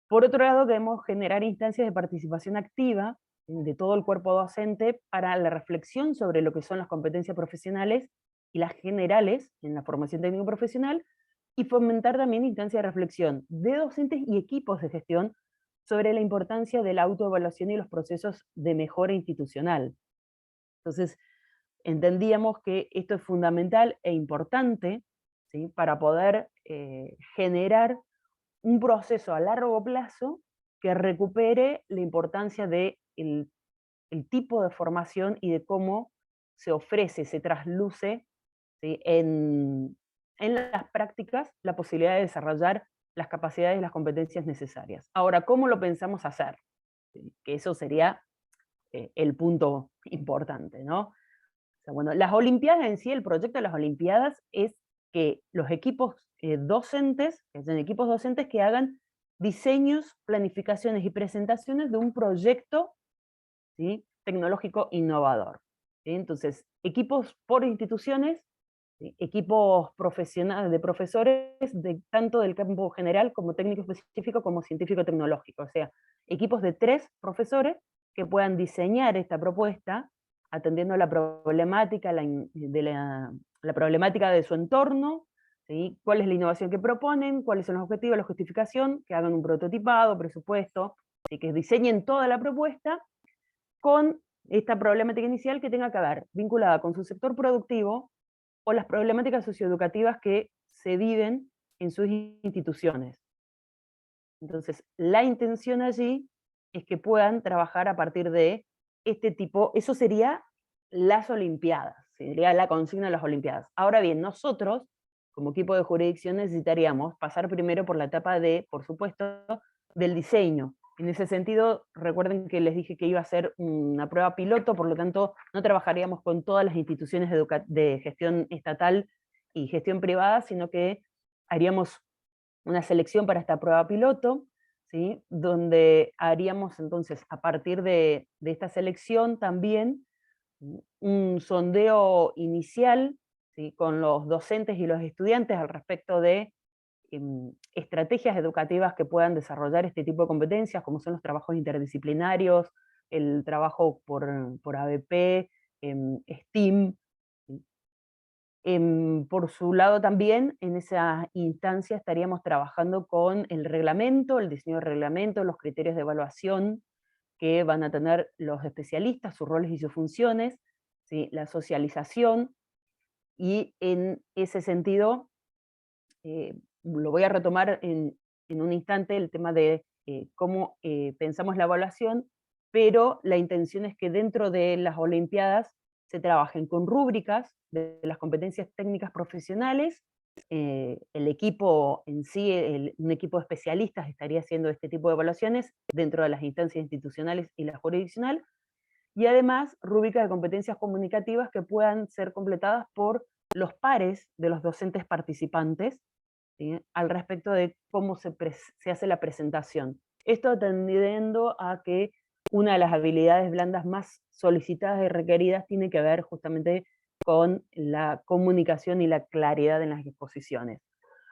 Por otro lado, debemos generar instancias de participación activa de todo el cuerpo docente para la reflexión sobre lo que son las competencias profesionales y las generales en la formación técnico profesional, y fomentar también instancias de reflexión de docentes y equipos de gestión sobre la importancia de la autoevaluación y los procesos de mejora institucional. Entonces, entendíamos que esto es fundamental e importante, ¿sí?, para poder generar un proceso a largo plazo que recupere la importancia del el tipo de formación y de cómo se ofrece, se trasluce, ¿sí?, en las prácticas la posibilidad de desarrollar las capacidades y las competencias necesarias. Ahora, ¿cómo lo pensamos hacer? Que eso sería el punto importante, ¿no? O sea, bueno, las Olimpiadas en sí, el proyecto de las Olimpiadas es que los equipos docentes, que sean equipos docentes que hagan diseños, planificaciones y presentaciones de un proyecto, ¿sí?, tecnológico innovador, ¿sí? Entonces, equipos por instituciones, ¿sí?, equipos profesionales de profesores, tanto del campo general como técnico específico como científico-tecnológico, o sea, equipos de 3 profesores que puedan diseñar esta propuesta atendiendo a la problemática, la problemática de su entorno, ¿sí?, cuál es la innovación que proponen, cuáles son los objetivos, la justificación, que hagan un prototipado, presupuesto, ¿sí?, que diseñen toda la propuesta con esta problemática inicial que tenga que ver vinculada con su sector productivo o las problemáticas socioeducativas que se viven en sus instituciones. Entonces, la intención allí es que puedan trabajar a partir de este tipo, eso sería las Olimpiadas, sería la consigna de las Olimpiadas. Ahora bien, nosotros, como equipo de jurisdicción, necesitaríamos pasar primero por la etapa de, por supuesto, del diseño. En ese sentido, recuerden que les dije que iba a ser una prueba piloto, por lo tanto, no trabajaríamos con todas las instituciones de gestión estatal y gestión privada, sino que haríamos una selección para esta prueba piloto, ¿sí? Donde haríamos entonces, a partir de esta selección también, un sondeo inicial, ¿sí? Con los docentes y los estudiantes al respecto de estrategias educativas que puedan desarrollar este tipo de competencias, como son los trabajos interdisciplinarios, el trabajo por ABP, STEAM. Por su lado también, en esa instancia estaríamos trabajando con el reglamento, el diseño del reglamento, los criterios de evaluación que van a tener los especialistas, sus roles y sus funciones, ¿sí? La socialización, y en ese sentido, lo voy a retomar en un instante, el tema de cómo pensamos la evaluación, pero la intención es que dentro de las Olimpiadas se trabajen con rúbricas de las competencias técnicas profesionales, el equipo en sí, un equipo de especialistas estaría haciendo este tipo de evaluaciones dentro de las instancias institucionales y la jurisdiccional, y además rúbricas de competencias comunicativas que puedan ser completadas por los pares de los docentes participantes, ¿sí? Al respecto de cómo se hace la presentación. Esto atendiendo a que una de las habilidades blandas más solicitadas y requeridas tiene que ver justamente con la comunicación y la claridad en las exposiciones.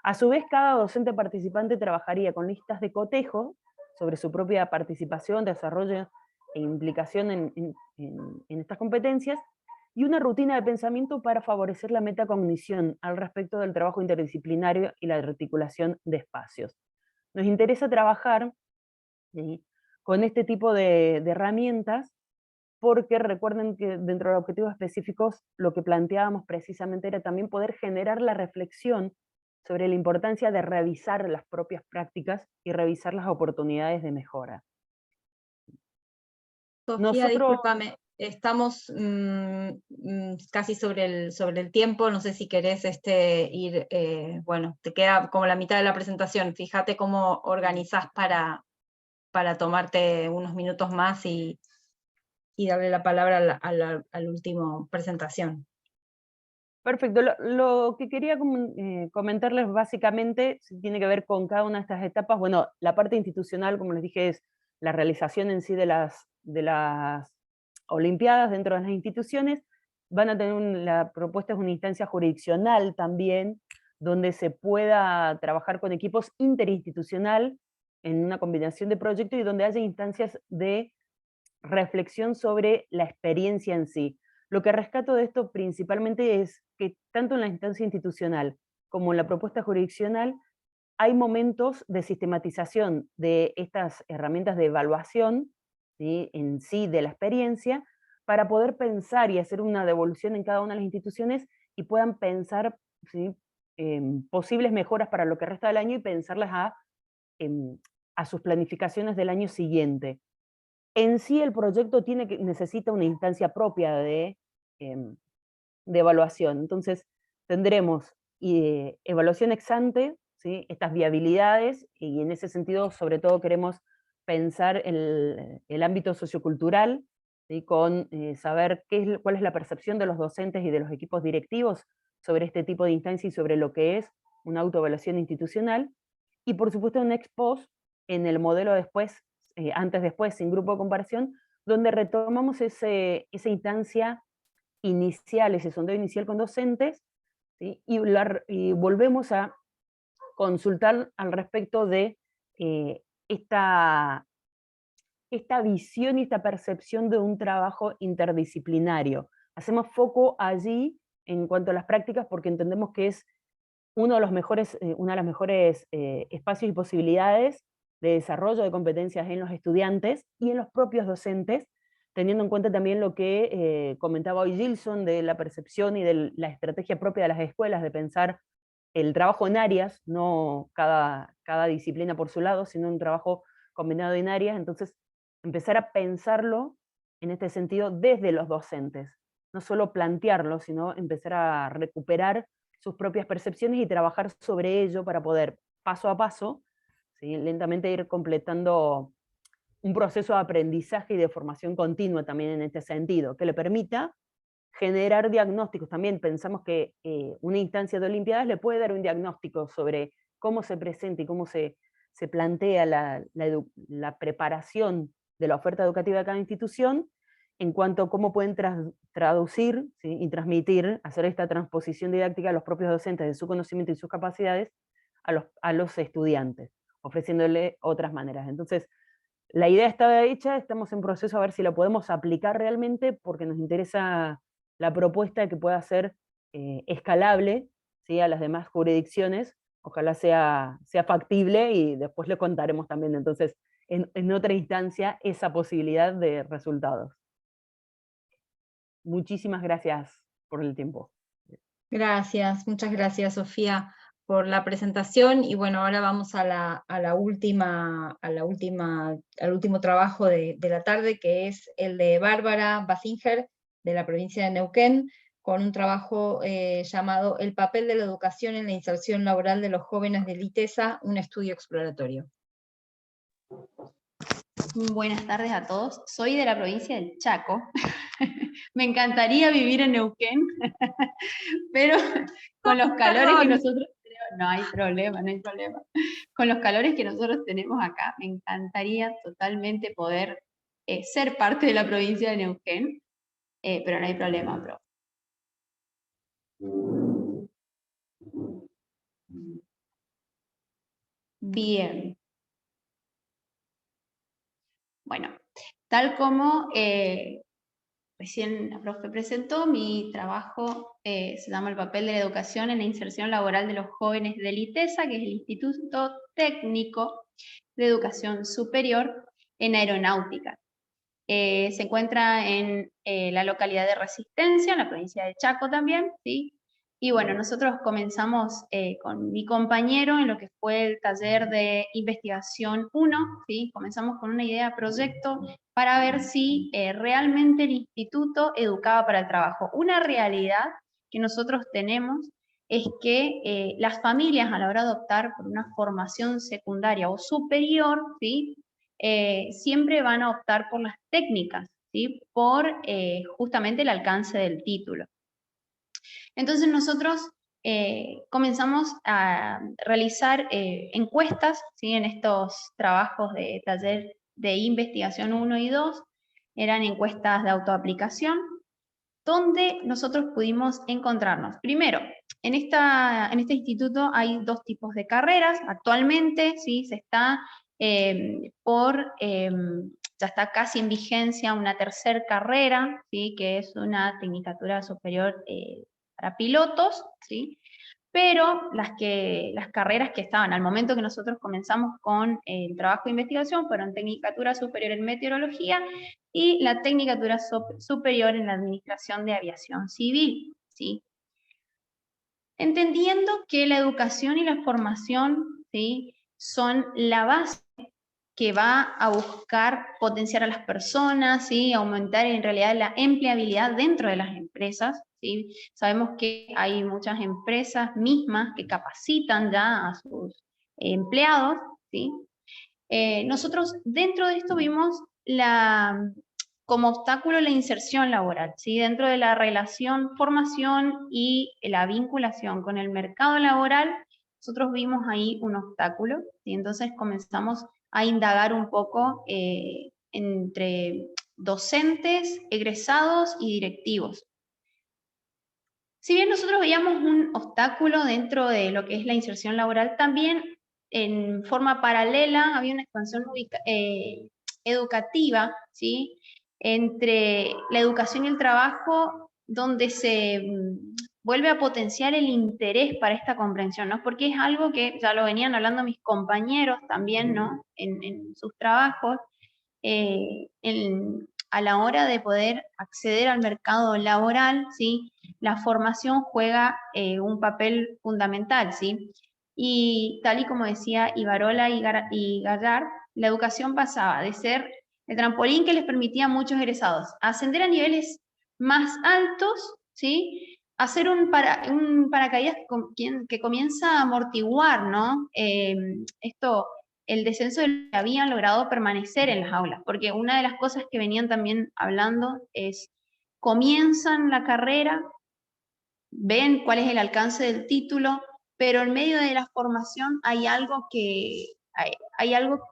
A su vez, cada docente participante trabajaría con listas de cotejo sobre su propia participación, desarrollo e implicación en estas competencias, y una rutina de pensamiento para favorecer la metacognición al respecto del trabajo interdisciplinario y la articulación de espacios. Nos interesa trabajar, ¿sí?, con este tipo de herramientas, porque recuerden que dentro de los objetivos específicos lo que planteábamos precisamente era también poder generar la reflexión sobre la importancia de revisar las propias prácticas y revisar las oportunidades de mejora. Sofía, discúlpame, estamos casi sobre el tiempo, no sé si querés ir, bueno, te queda como la mitad de la presentación, fíjate cómo organizás para tomarte unos minutos más y darle la palabra a la última presentación. Perfecto, lo que quería comentarles básicamente tiene que ver con cada una de estas etapas. Bueno, la parte institucional, como les dije, es la realización en sí de las Olimpiadas dentro de las instituciones. Van a tener la propuesta es una instancia jurisdiccional también, donde se pueda trabajar con equipos interinstitucional en una combinación de proyectos y donde haya instancias de reflexión sobre la experiencia en sí. Lo que rescato de esto principalmente es que tanto en la instancia institucional como en la propuesta jurisdiccional hay momentos de sistematización de estas herramientas de evaluación, ¿sí?, en sí de la experiencia, para poder pensar y hacer una devolución en cada una de las instituciones y puedan pensar, ¿sí?, posibles mejoras para lo que resta del año y pensarlas a sus planificaciones del año siguiente. En sí el proyecto necesita una instancia propia de evaluación. Entonces tendremos evaluación ex ante, ¿sí?, estas viabilidades, y en ese sentido sobre todo queremos pensar el ámbito sociocultural, ¿sí?, con saber cuál es la percepción de los docentes y de los equipos directivos sobre este tipo de instancia y sobre lo que es una autoevaluación institucional, y por supuesto un ex post en el modelo después, antes-después, sin grupo de comparación, donde retomamos esa instancia inicial, ese sondeo inicial con docentes, ¿sí?, y volvemos a consultar al respecto de esta visión y esta percepción de un trabajo interdisciplinario. Hacemos foco allí en cuanto a las prácticas porque entendemos que es una de las mejores espacios y posibilidades de desarrollo de competencias en los estudiantes y en los propios docentes, teniendo en cuenta también lo que comentaba hoy Gilson de la percepción y de la estrategia propia de las escuelas, de pensar el trabajo en áreas, no cada disciplina por su lado, sino un trabajo combinado en áreas. Entonces, empezar a pensarlo en este sentido desde los docentes, no solo plantearlo, sino empezar a recuperar sus propias percepciones y trabajar sobre ello para poder, paso a paso, ¿sí?, lentamente ir completando un proceso de aprendizaje y de formación continua también en este sentido, que le permita generar diagnósticos. También pensamos que una instancia de Olimpiadas le puede dar un diagnóstico sobre cómo se presenta y cómo se plantea la preparación de la oferta educativa de cada institución, en cuanto a cómo pueden traducir, ¿sí?, y transmitir, hacer esta transposición didáctica a los propios docentes de su conocimiento y sus capacidades a los estudiantes, ofreciéndole otras maneras. Entonces, la idea estaba hecha, estamos en proceso a ver si la podemos aplicar realmente, porque nos interesa la propuesta de que pueda ser escalable, ¿sí?, a las demás jurisdicciones. Ojalá sea factible y después le contaremos también, entonces, en otra instancia, esa posibilidad de resultados. Muchísimas gracias por el tiempo. Gracias, muchas gracias, Sofía, por la presentación. Y bueno, ahora vamos al último trabajo de la tarde, que es el de Bárbara Basinger, de la provincia de Neuquén, con un trabajo llamado El papel de la educación en la inserción laboral de los jóvenes del ITESA, un estudio exploratorio. Buenas tardes a todos. Soy de la provincia del Chaco. Me encantaría vivir en Neuquén, pero con los calores que nosotros tenemos, no hay problema. Con los calores que nosotros tenemos acá, me encantaría totalmente poder ser parte de la provincia de Neuquén, pero no hay problema, bro. Bien. Bueno, tal como recién la profe presentó, mi trabajo se llama El papel de la educación en la inserción laboral de los jóvenes del ITESA, que es el Instituto Técnico de Educación Superior en Aeronáutica. Se encuentra en la localidad de Resistencia, en la provincia de Chaco también, ¿sí? Y bueno, nosotros comenzamos con mi compañero en lo que fue el taller de investigación 1, ¿sí? Comenzamos con una idea de proyecto para ver si realmente el instituto educaba para el trabajo. Una realidad que nosotros tenemos es que las familias, a la hora de optar por una formación secundaria o superior, ¿sí?, siempre van a optar por las técnicas, ¿sí?, por justamente el alcance del título. Entonces nosotros comenzamos a realizar encuestas, ¿sí?, en estos trabajos de taller de investigación 1 y 2, eran encuestas de autoaplicación, donde nosotros pudimos encontrarnos. Primero, en este instituto hay dos tipos de carreras. Actualmente, ¿sí?, se está ya está casi en vigencia una tercera carrera, ¿sí?, que es una tecnicatura superior para pilotos, ¿sí?, pero las carreras que estaban al momento que nosotros comenzamos con el trabajo de investigación fueron Tecnicatura Superior en Meteorología y la Tecnicatura Superior en la Administración de Aviación Civil, ¿sí? Entendiendo que la educación y la formación, ¿sí?, son la base que va a buscar potenciar a las personas, ¿sí?, aumentar en realidad la empleabilidad dentro de las empresas, ¿sí? Sabemos que hay muchas empresas mismas que capacitan ya a sus empleados, ¿sí? Nosotros dentro de esto vimos como obstáculo la inserción laboral, ¿sí? Dentro de la relación formación y la vinculación con el mercado laboral, nosotros vimos ahí un obstáculo, ¿sí? Entonces comenzamos a indagar un poco entre docentes, egresados y directivos. Si bien nosotros veíamos un obstáculo dentro de lo que es la inserción laboral, también en forma paralela había una expansión educativa, ¿sí?, entre la educación y el trabajo, donde se vuelve a potenciar el interés para esta comprensión, ¿no? Porque es algo que ya lo venían hablando mis compañeros también, ¿no?, en sus trabajos, a la hora de poder acceder al mercado laboral, ¿sí?, la formación juega un papel fundamental, ¿sí? Y tal y como decía Ibarola y Gallard, la educación pasaba de ser el trampolín que les permitía a muchos egresados ascender a niveles más altos, ¿sí?, a ser un paracaídas que comienza a amortiguar, ¿no?, el descenso de lo que habían logrado permanecer en las aulas, porque una de las cosas que venían también hablando es, comienzan la carrera, ven cuál es el alcance del título, pero en medio de la formación hay algo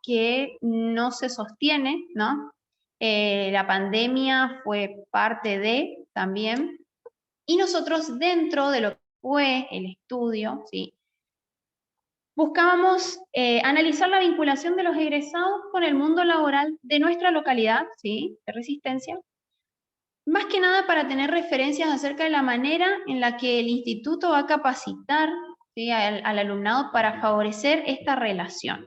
que no se sostiene, ¿no? La pandemia fue parte de también, y nosotros dentro de lo que fue el estudio, ¿sí? Buscábamos analizar la vinculación de los egresados con el mundo laboral de nuestra localidad, ¿sí? De Resistencia, más que nada para tener referencias acerca de la manera en la que el instituto va a capacitar, ¿sí? al alumnado para favorecer esta relación.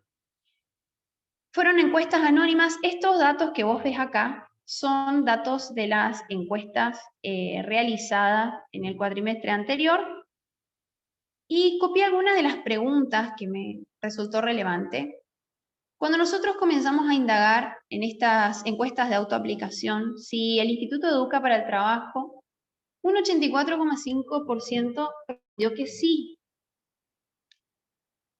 Fueron encuestas anónimas. Estos datos que vos ves acá son datos de las encuestas realizadas en el cuatrimestre anterior, y copié algunas de las preguntas que me resultó relevante. Cuando nosotros comenzamos a indagar en estas encuestas de autoaplicación, si el Instituto Educa para el Trabajo, un 84,5% respondió que sí,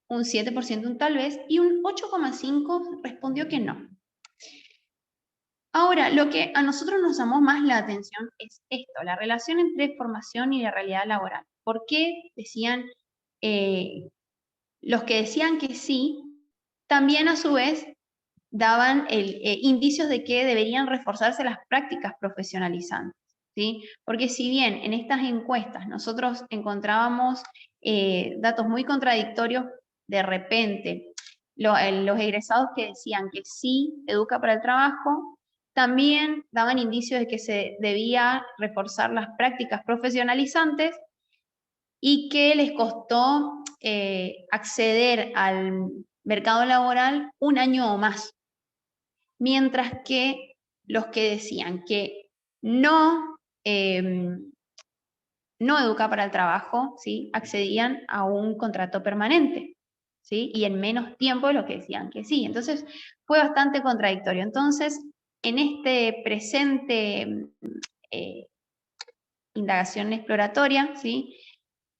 un 7% un tal vez, y un 8,5% respondió que no. Ahora, lo que a nosotros nos llamó más la atención es esto, la relación entre formación y la realidad laboral. ¿Por qué decían los que decían que sí, también a su vez daban indicios de que deberían reforzarse las prácticas profesionalizantes, ¿sí? Porque si bien en estas encuestas nosotros encontrábamos datos muy contradictorios, de repente los egresados que decían que sí, educa para el trabajo, también daban indicios de que se debía reforzar las prácticas profesionalizantes, y que les costó acceder al mercado laboral un año o más. Mientras que los que decían que no educa para el trabajo, ¿sí? Accedían a un contrato permanente, ¿sí? Y en menos tiempo de lo que decían que sí. Entonces fue bastante contradictorio. Entonces, en este presente indagación exploratoria, ¿sí?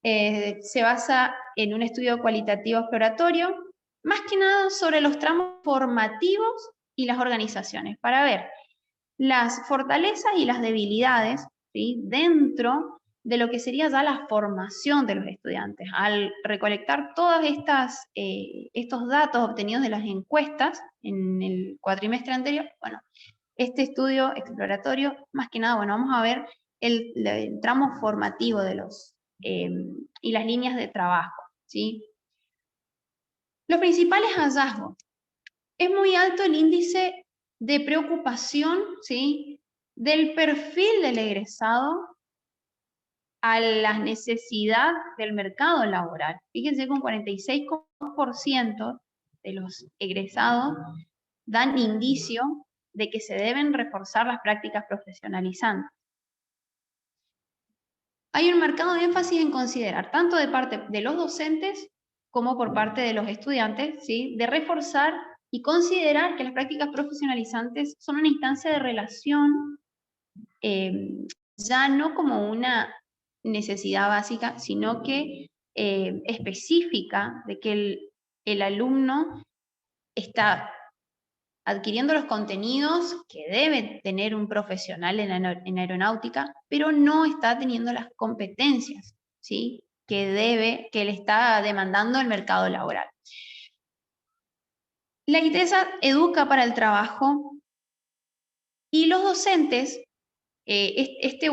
Se basa en un estudio cualitativo exploratorio, más que nada sobre los tramos formativos y las organizaciones, para ver las fortalezas y las debilidades, ¿sí? Dentro de lo que sería ya la formación de los estudiantes. Al recolectar todos estos datos obtenidos de las encuestas en el cuatrimestre anterior, bueno, este estudio exploratorio, más que nada, bueno, vamos a ver el tramo formativo de los y las líneas de trabajo, ¿sí? Los principales hallazgos. Es muy alto el índice de preocupación, ¿sí? Del perfil del egresado a la necesidad del mercado laboral. Fíjense que un 46% de los egresados dan indicio de que se deben reforzar las prácticas profesionalizantes. Hay un marcado énfasis en considerar, tanto de parte de los docentes como por parte de los estudiantes, ¿sí? De reforzar y considerar que las prácticas profesionalizantes son una instancia de relación, ya no como una necesidad básica, sino que específica de que el alumno está adquiriendo los contenidos que debe tener un profesional en aeronáutica, pero no está teniendo las competencias, ¿sí? que le está demandando el mercado laboral. La ITESA educa para el trabajo, y los docentes, este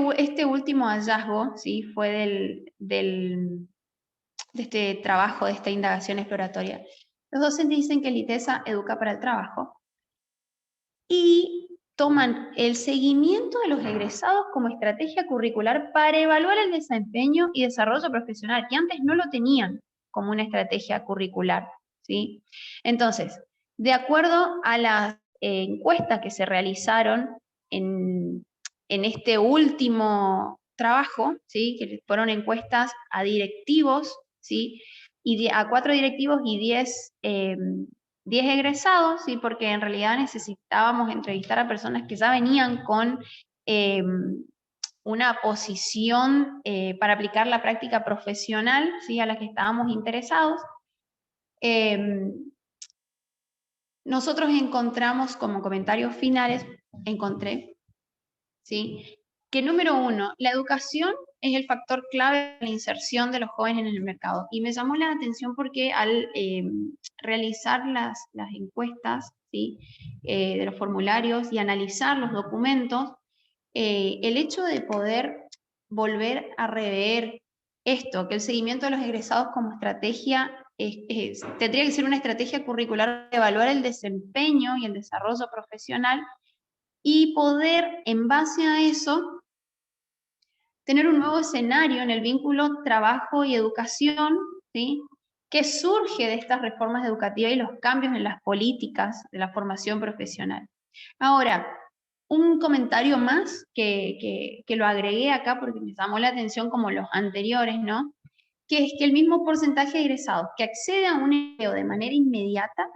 último hallazgo, ¿sí? Fue de este trabajo, de esta indagación exploratoria. Los docentes dicen que el ITESA educa para el trabajo, y toman el seguimiento de los egresados como estrategia curricular para evaluar el desempeño y desarrollo profesional, que antes no lo tenían como una estrategia curricular, ¿sí? Entonces, de acuerdo a las encuestas que se realizaron en este último trabajo, ¿sí? Que fueron encuestas a directivos, ¿sí? Y a 4 directivos y 10 egresados, ¿sí? Porque en realidad necesitábamos entrevistar a personas que ya venían con una posición para aplicar la práctica profesional, ¿sí? A la que estábamos interesados. Nosotros encontramos como comentarios finales, ¿sí? Que número 1, la educación es el factor clave de la inserción de los jóvenes en el mercado. Y me llamó la atención porque al realizar las encuestas, ¿sí? De los formularios y analizar los documentos, el hecho de poder volver a rever esto, que el seguimiento de los egresados como estrategia tendría que ser una estrategia curricular de evaluar el desempeño y el desarrollo profesional y poder, en base a eso, tener un nuevo escenario en el vínculo trabajo y educación, ¿sí? Que surge de estas reformas educativas y los cambios en las políticas de la formación profesional. Ahora, un comentario más que lo agregué acá porque me llamó la atención como los anteriores, ¿no? Que es que el mismo porcentaje de egresados que accede a un empleo de manera inmediata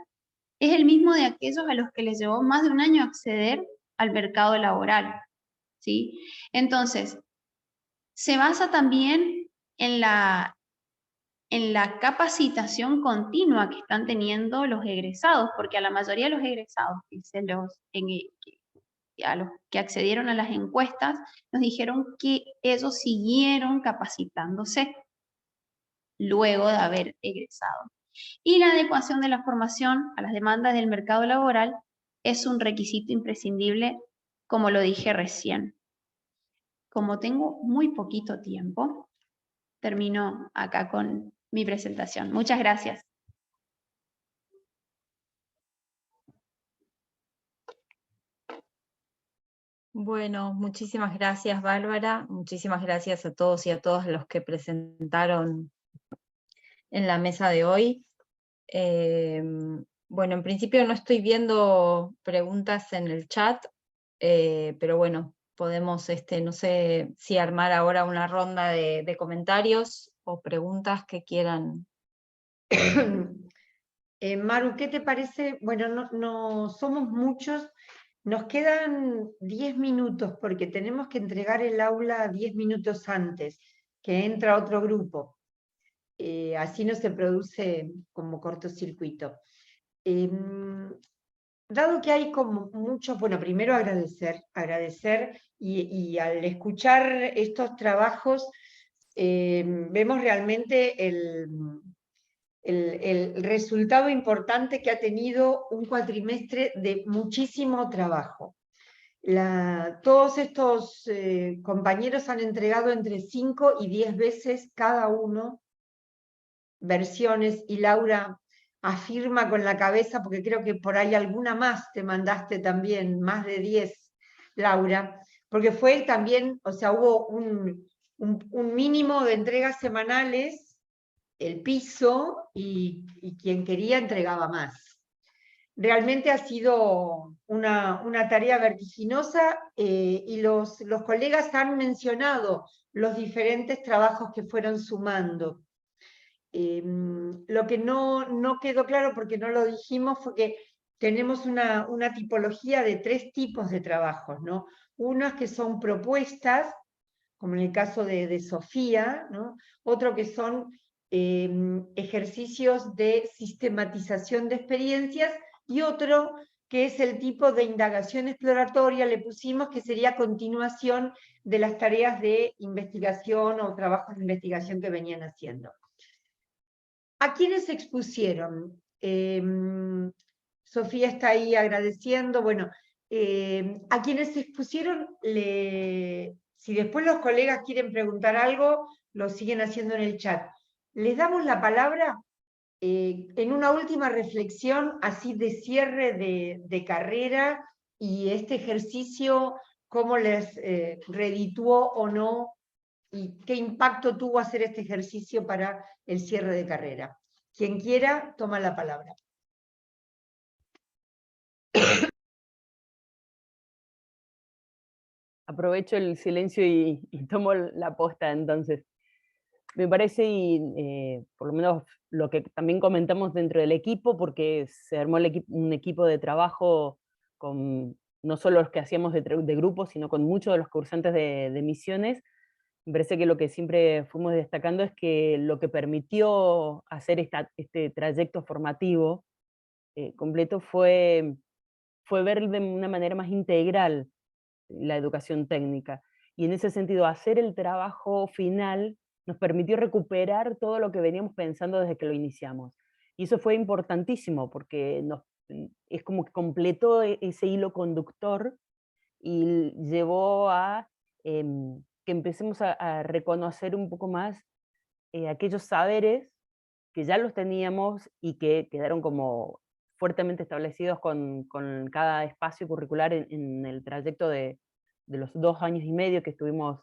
es el mismo de aquellos a los que les llevó más de un año acceder al mercado laboral, ¿sí? Entonces, se basa también en la capacitación continua que están teniendo los egresados, porque a la mayoría de los egresados, a los que accedieron a las encuestas, nos dijeron que ellos siguieron capacitándose luego de haber egresado. Y la adecuación de la formación a las demandas del mercado laboral es un requisito imprescindible, como lo dije recién. Como tengo muy poquito tiempo, termino acá con mi presentación. Muchas gracias. Bueno, muchísimas gracias, Bárbara. Muchísimas gracias a todos y a todas los que presentaron en la mesa de hoy. Bueno, en principio no estoy viendo preguntas en el chat, pero bueno, podemos, no sé si armar ahora una ronda de comentarios o preguntas que quieran. Maru, ¿qué te parece? Bueno, no somos muchos, nos quedan 10 minutos porque tenemos que entregar el aula 10 minutos antes, que entra otro grupo. Así no se produce como cortocircuito. Dado que hay como muchos, bueno, primero agradecer y al escuchar estos trabajos vemos realmente el resultado importante que ha tenido un cuatrimestre de muchísimo trabajo. Todos estos compañeros han entregado entre 5 y 10 veces cada uno versiones, y Laura afirma con la cabeza, porque creo que por ahí alguna más te mandaste también, más de 10, Laura, porque fue también, o sea, hubo un mínimo de entregas semanales, el piso, y quien quería entregaba más. Realmente ha sido una tarea vertiginosa y los colegas han mencionado los diferentes trabajos que fueron sumando. Lo que no quedó claro, porque no lo dijimos, fue que tenemos una tipología de 3 tipos de trabajos, ¿no? Unas que son propuestas, como en el caso de Sofía, ¿no? Otro que son ejercicios de sistematización de experiencias, y otro que es el tipo de indagación exploratoria, le pusimos, que sería continuación de las tareas de investigación o trabajos de investigación que venían haciendo. ¿A quiénes se expusieron? Sofía está ahí agradeciendo. Bueno, a quienes se expusieron, si después los colegas quieren preguntar algo, lo siguen haciendo en el chat. Les damos la palabra en una última reflexión, así de cierre de carrera, y este ejercicio, cómo les redituó o no, y qué impacto tuvo hacer este ejercicio para el cierre de carrera. Quien quiera, toma la palabra. Aprovecho el silencio y tomo la posta entonces. Me parece, y por lo menos lo que también comentamos dentro del equipo, porque se armó un equipo de trabajo con no solo los que hacíamos de grupos, sino con muchos de los cursantes de misiones. Me parece que lo que siempre fuimos destacando es que lo que permitió hacer este trayecto formativo completo fue ver de una manera más integral la educación técnica. y en ese sentido hacer el trabajo final nos permitió recuperar todo lo que veníamos pensando desde que lo iniciamos. Y eso fue importantísimo porque es como que completó ese hilo conductor y llevó a que empecemos a reconocer un poco más aquellos saberes que ya los teníamos y que quedaron como fuertemente establecidos con cada espacio curricular en el trayecto de los 2 años y medio que estuvimos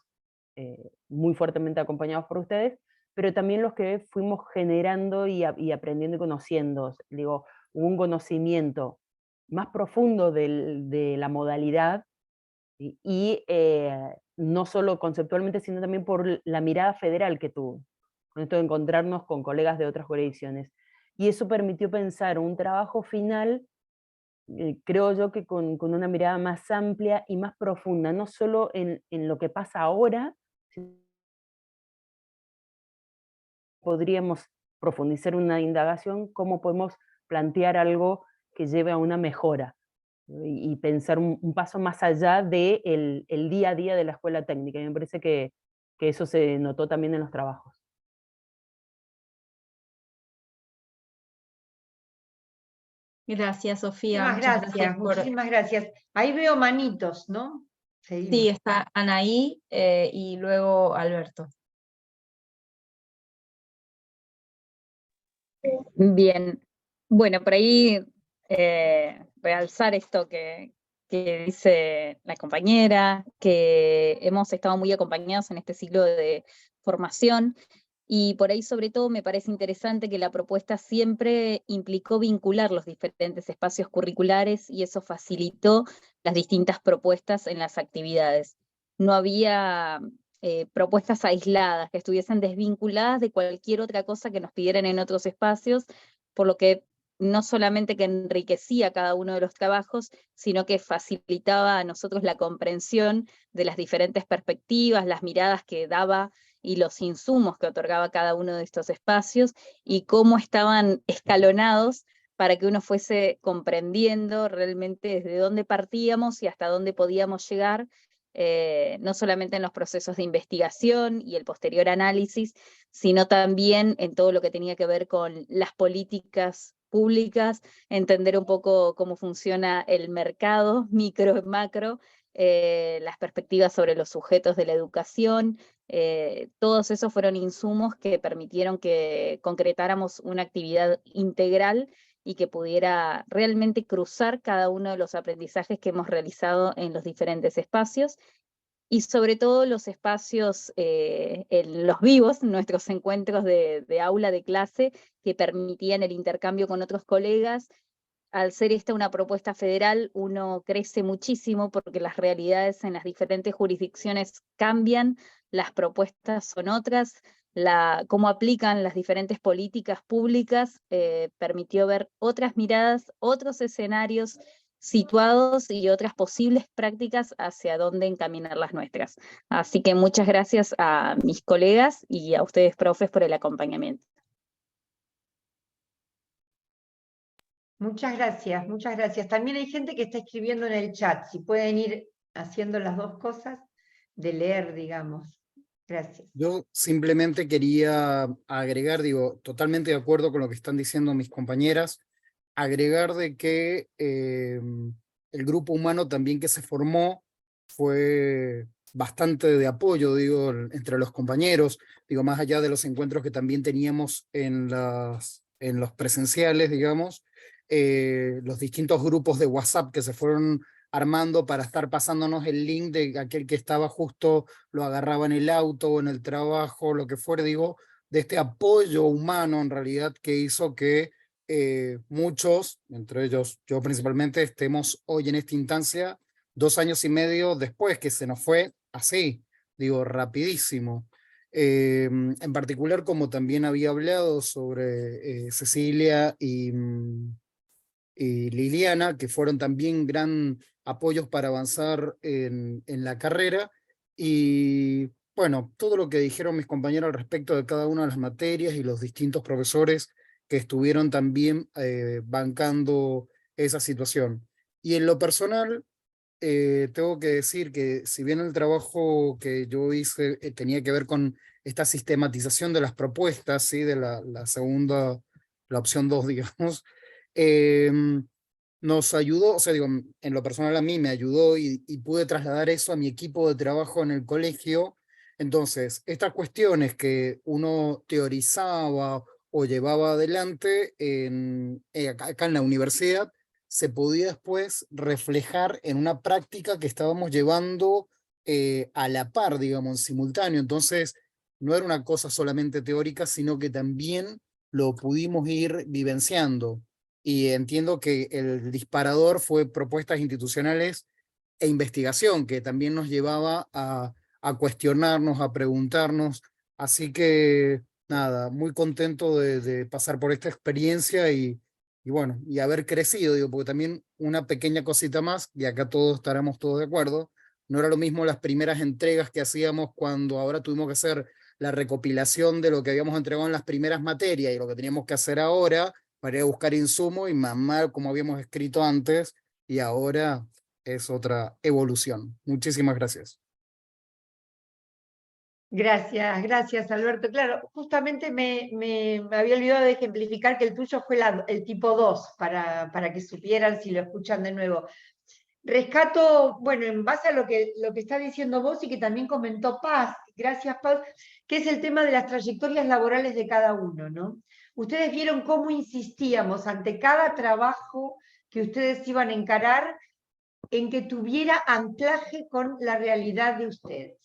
muy fuertemente acompañados por ustedes, pero también los que fuimos generando y aprendiendo y conociendo. Digo, hubo un conocimiento más profundo de la modalidad y no solo conceptualmente, sino también por la mirada federal que tuvo, con esto de encontrarnos con colegas de otras jurisdicciones. Y eso permitió pensar un trabajo final, creo yo que con una mirada más amplia y más profunda, no solo en lo que pasa ahora, podríamos profundizar una indagación, cómo podemos plantear algo que lleve a una mejora y pensar un paso más allá del el día a día de la escuela técnica. Y me parece que eso se notó también en los trabajos. Gracias, Sofía. Muchísimas Muchas gracias, muchísimas gracias. Ahí veo manitos, ¿no? Seguimos. Sí, está Anaí y luego Alberto. Bien, bueno, por ahí realzar esto que dice la compañera, que hemos estado muy acompañados en este ciclo de formación, y por ahí sobre todo me parece interesante que la propuesta siempre implicó vincular los diferentes espacios curriculares y eso facilitó las distintas propuestas en las actividades. No había propuestas aisladas, que estuviesen desvinculadas de cualquier otra cosa que nos pidieran en otros espacios, por lo que no solamente que enriquecía cada uno de los trabajos, sino que facilitaba a nosotros la comprensión de las diferentes perspectivas, las miradas que daba y los insumos que otorgaba cada uno de estos espacios y cómo estaban escalonados para que uno fuese comprendiendo realmente desde dónde partíamos y hasta dónde podíamos llegar, no solamente en los procesos de investigación y el posterior análisis, sino también en todo lo que tenía que ver con las políticas públicas, entender un poco cómo funciona el mercado, micro y macro, las perspectivas sobre los sujetos de la educación, todos esos fueron insumos que permitieron que concretáramos una actividad integral y que pudiera realmente cruzar cada uno de los aprendizajes que hemos realizado en los diferentes espacios, y sobre todo los espacios, en los vivos, nuestros encuentros de aula de clase, que permitían el intercambio con otros colegas. Al ser esta una propuesta federal, uno crece muchísimo porque las realidades en las diferentes jurisdicciones cambian, las propuestas son otras, cómo aplican las diferentes políticas públicas permitió ver otras miradas, otros escenarios situados y otras posibles prácticas hacia dónde encaminar las nuestras. Así que muchas gracias a mis colegas y a ustedes, profes, por el acompañamiento. Muchas gracias, muchas gracias. También hay gente que está escribiendo en el chat, si pueden ir haciendo las dos cosas, de leer, digamos. Gracias. Yo simplemente quería agregar, digo, totalmente de acuerdo con lo que están diciendo mis compañeras, agregar de que el grupo humano también que se formó fue bastante de apoyo, digo, entre los compañeros, digo, más allá de los encuentros que también teníamos en los presenciales, digamos, los distintos grupos de WhatsApp que se fueron armando para estar pasándonos el link de aquel que estaba justo, lo agarraba en el auto o en el trabajo, lo que fuera, digo, de este apoyo humano en realidad que hizo que muchos, entre ellos yo principalmente, estemos hoy en esta instancia 2 años y medio después, que se nos fue así, digo, rapidísimo. En particular, como también había hablado sobre Cecilia y Liliana, que fueron también gran apoyos para avanzar en la carrera, y bueno, todo lo que dijeron mis compañeros al respecto de cada una de las materias y los distintos profesores que estuvieron también bancando esa situación. Y en lo personal, tengo que decir que si bien el trabajo que yo hice tenía que ver con esta sistematización de las propuestas, ¿sí? De la segunda, la opción 2, digamos, nos ayudó, o sea, digo, en lo personal a mí me ayudó y pude trasladar eso a mi equipo de trabajo en el colegio. Entonces, estas cuestiones que uno teorizaba o llevaba adelante acá en la universidad, se podía después reflejar en una práctica que estábamos llevando a la par, digamos, en simultáneo. Entonces, no era una cosa solamente teórica, sino que también lo pudimos ir vivenciando. Y entiendo que el disparador fue propuestas institucionales e investigación, que también nos llevaba a cuestionarnos, a preguntarnos. Así que, nada, muy contento de pasar por esta experiencia y bueno, y haber crecido, digo, porque también una pequeña cosita más, y acá todos estaremos todos de acuerdo, no era lo mismo las primeras entregas que hacíamos cuando ahora tuvimos que hacer la recopilación de lo que habíamos entregado en las primeras materias y lo que teníamos que hacer ahora para ir a buscar insumo y mamar como habíamos escrito antes, y ahora es otra evolución. Muchísimas gracias. Gracias, gracias Alberto. Claro, justamente me había olvidado de ejemplificar que el tuyo fue el tipo 2, para que supieran si lo escuchan de nuevo. Rescato, bueno, en base a lo que está diciendo vos y que también comentó Paz, gracias Paz, que es el tema de las trayectorias laborales de cada uno, ¿no? Ustedes vieron cómo insistíamos ante cada trabajo que ustedes iban a encarar en que tuviera anclaje con la realidad de ustedes.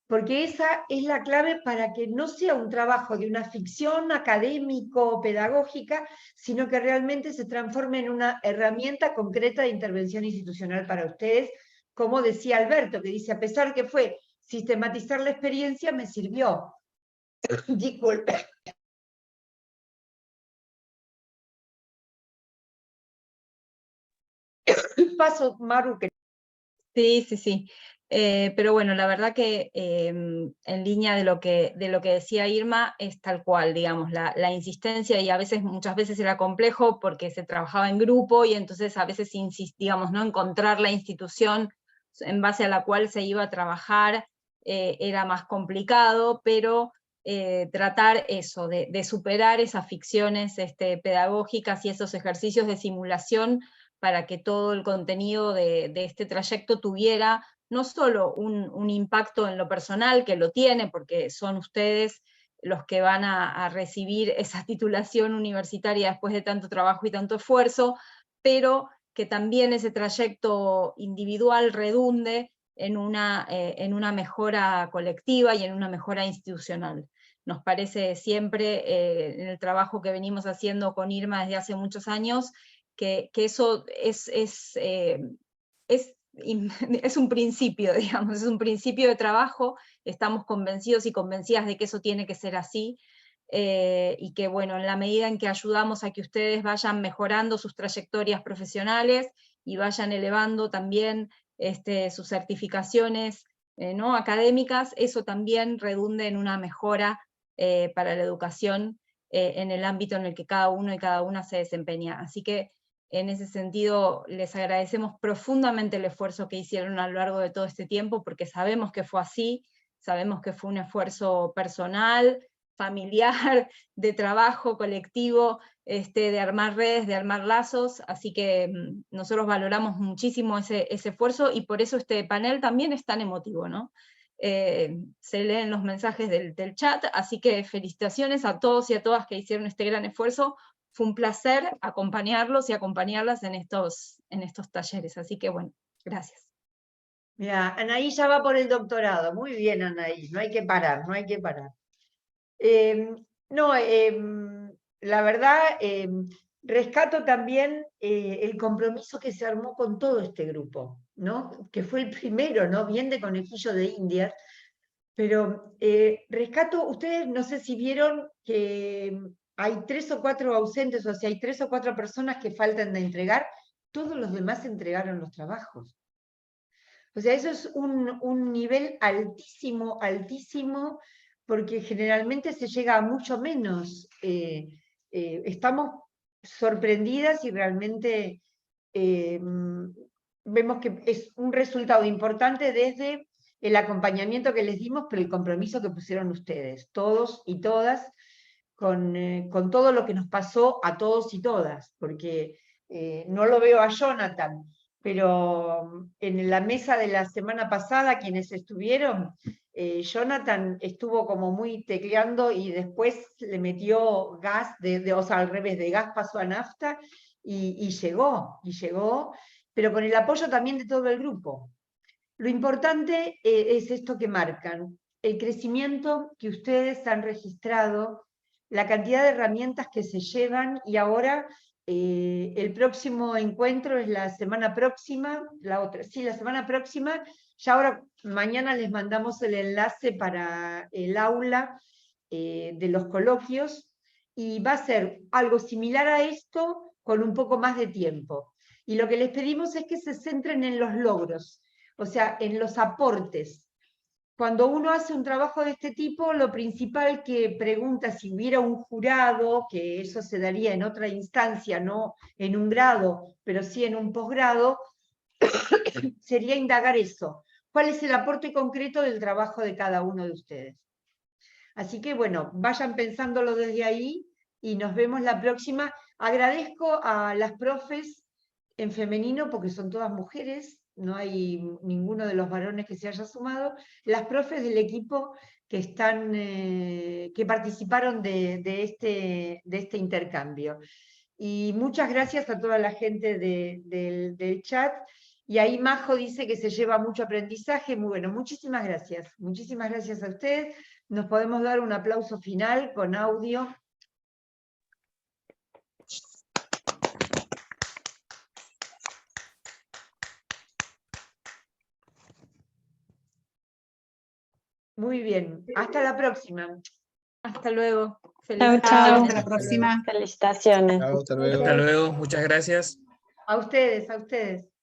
Porque esa es la clave para que no sea un trabajo de una ficción académico o pedagógica, sino que realmente se transforme en una herramienta concreta de intervención institucional para ustedes, como decía Alberto, que dice, a pesar que fue sistematizar la experiencia, me sirvió. Disculpe. Paso, Maru, que... Sí. Pero bueno, la verdad que en línea de lo que decía Irma, es tal cual, digamos, la insistencia, y muchas veces era complejo porque se trabajaba en grupo, y entonces a veces insistíamos, ¿no? Encontrar la institución en base a la cual se iba a trabajar era más complicado, pero tratar eso, de superar esas ficciones pedagógicas y esos ejercicios de simulación para que todo el contenido de este trayecto tuviera no solo un impacto en lo personal, que lo tiene, porque son ustedes los que van a recibir esa titulación universitaria después de tanto trabajo y tanto esfuerzo, pero que también ese trayecto individual redunde en una mejora colectiva y en una mejora institucional. Nos parece siempre, en el trabajo que venimos haciendo con Irma desde hace muchos años, que eso es un principio, digamos, es un principio de trabajo. Estamos convencidos y convencidas de que eso tiene que ser así, y que bueno, en la medida en que ayudamos a que ustedes vayan mejorando sus trayectorias profesionales y vayan elevando también sus certificaciones ¿no? académicas, eso también redunde en una mejora para la educación en el ámbito en el que cada uno y cada una se desempeña. Así que en ese sentido, les agradecemos profundamente el esfuerzo que hicieron a lo largo de todo este tiempo, porque sabemos que fue así, sabemos que fue un esfuerzo personal, familiar, de trabajo colectivo, de armar redes, de armar lazos, así que nosotros valoramos muchísimo ese esfuerzo, y por eso este panel también es tan emotivo, ¿no? Se leen los mensajes del chat, así que felicitaciones a todos y a todas que hicieron este gran esfuerzo. Fue un placer acompañarlos y acompañarlas en estos talleres, así que bueno, gracias. Mira, Anaí ya va por el doctorado, muy bien Anaí, no hay que parar, no hay que parar. La verdad, rescato también el compromiso que se armó con todo este grupo, ¿no? Que fue el primero, ¿no? Bien de conejillo de Indias, pero rescato, ustedes no sé si vieron que hay 3 o 4 ausentes, o sea, hay 3 o 4 personas que faltan de entregar, todos los demás entregaron los trabajos. O sea, eso es un nivel altísimo, altísimo, porque generalmente se llega a mucho menos. Estamos sorprendidas y realmente vemos que es un resultado importante desde el acompañamiento que les dimos, pero el compromiso que pusieron ustedes, todos y todas, con todo lo que nos pasó a todos y todas, porque no lo veo a Jonathan, pero en la mesa de la semana pasada, quienes estuvieron, Jonathan estuvo como muy tecleando y después le metió gas, o sea, al revés, de gas pasó a nafta y llegó, pero con el apoyo también de todo el grupo. Lo importante es esto que marcan, el crecimiento que ustedes han registrado, la cantidad de herramientas que se llevan, y ahora el próximo encuentro es la semana próxima, la semana próxima, ya ahora mañana les mandamos el enlace para el aula de los coloquios, y va a ser algo similar a esto con un poco más de tiempo. Y lo que les pedimos es que se centren en los logros, o sea, en los aportes. Cuando uno hace un trabajo de este tipo, lo principal que pregunta si hubiera un jurado, que eso se daría en otra instancia, no en un grado, pero sí en un posgrado, sería indagar eso. ¿Cuál es el aporte concreto del trabajo de cada uno de ustedes? Así que bueno, vayan pensándolo desde ahí y nos vemos la próxima. Agradezco a las profes en femenino porque son todas mujeres, no hay ninguno de los varones que se haya sumado, las profes del equipo que participaron de este intercambio. Y muchas gracias a toda la gente del chat. Y ahí Majo dice que se lleva mucho aprendizaje. Muy bueno, muchísimas gracias a ustedes. Nos podemos dar un aplauso final con audio. Muy bien, hasta la próxima. Hasta luego. Chao, chao. Hasta la próxima. Felicitaciones. Chao, hasta luego. Hasta luego, muchas gracias. A ustedes.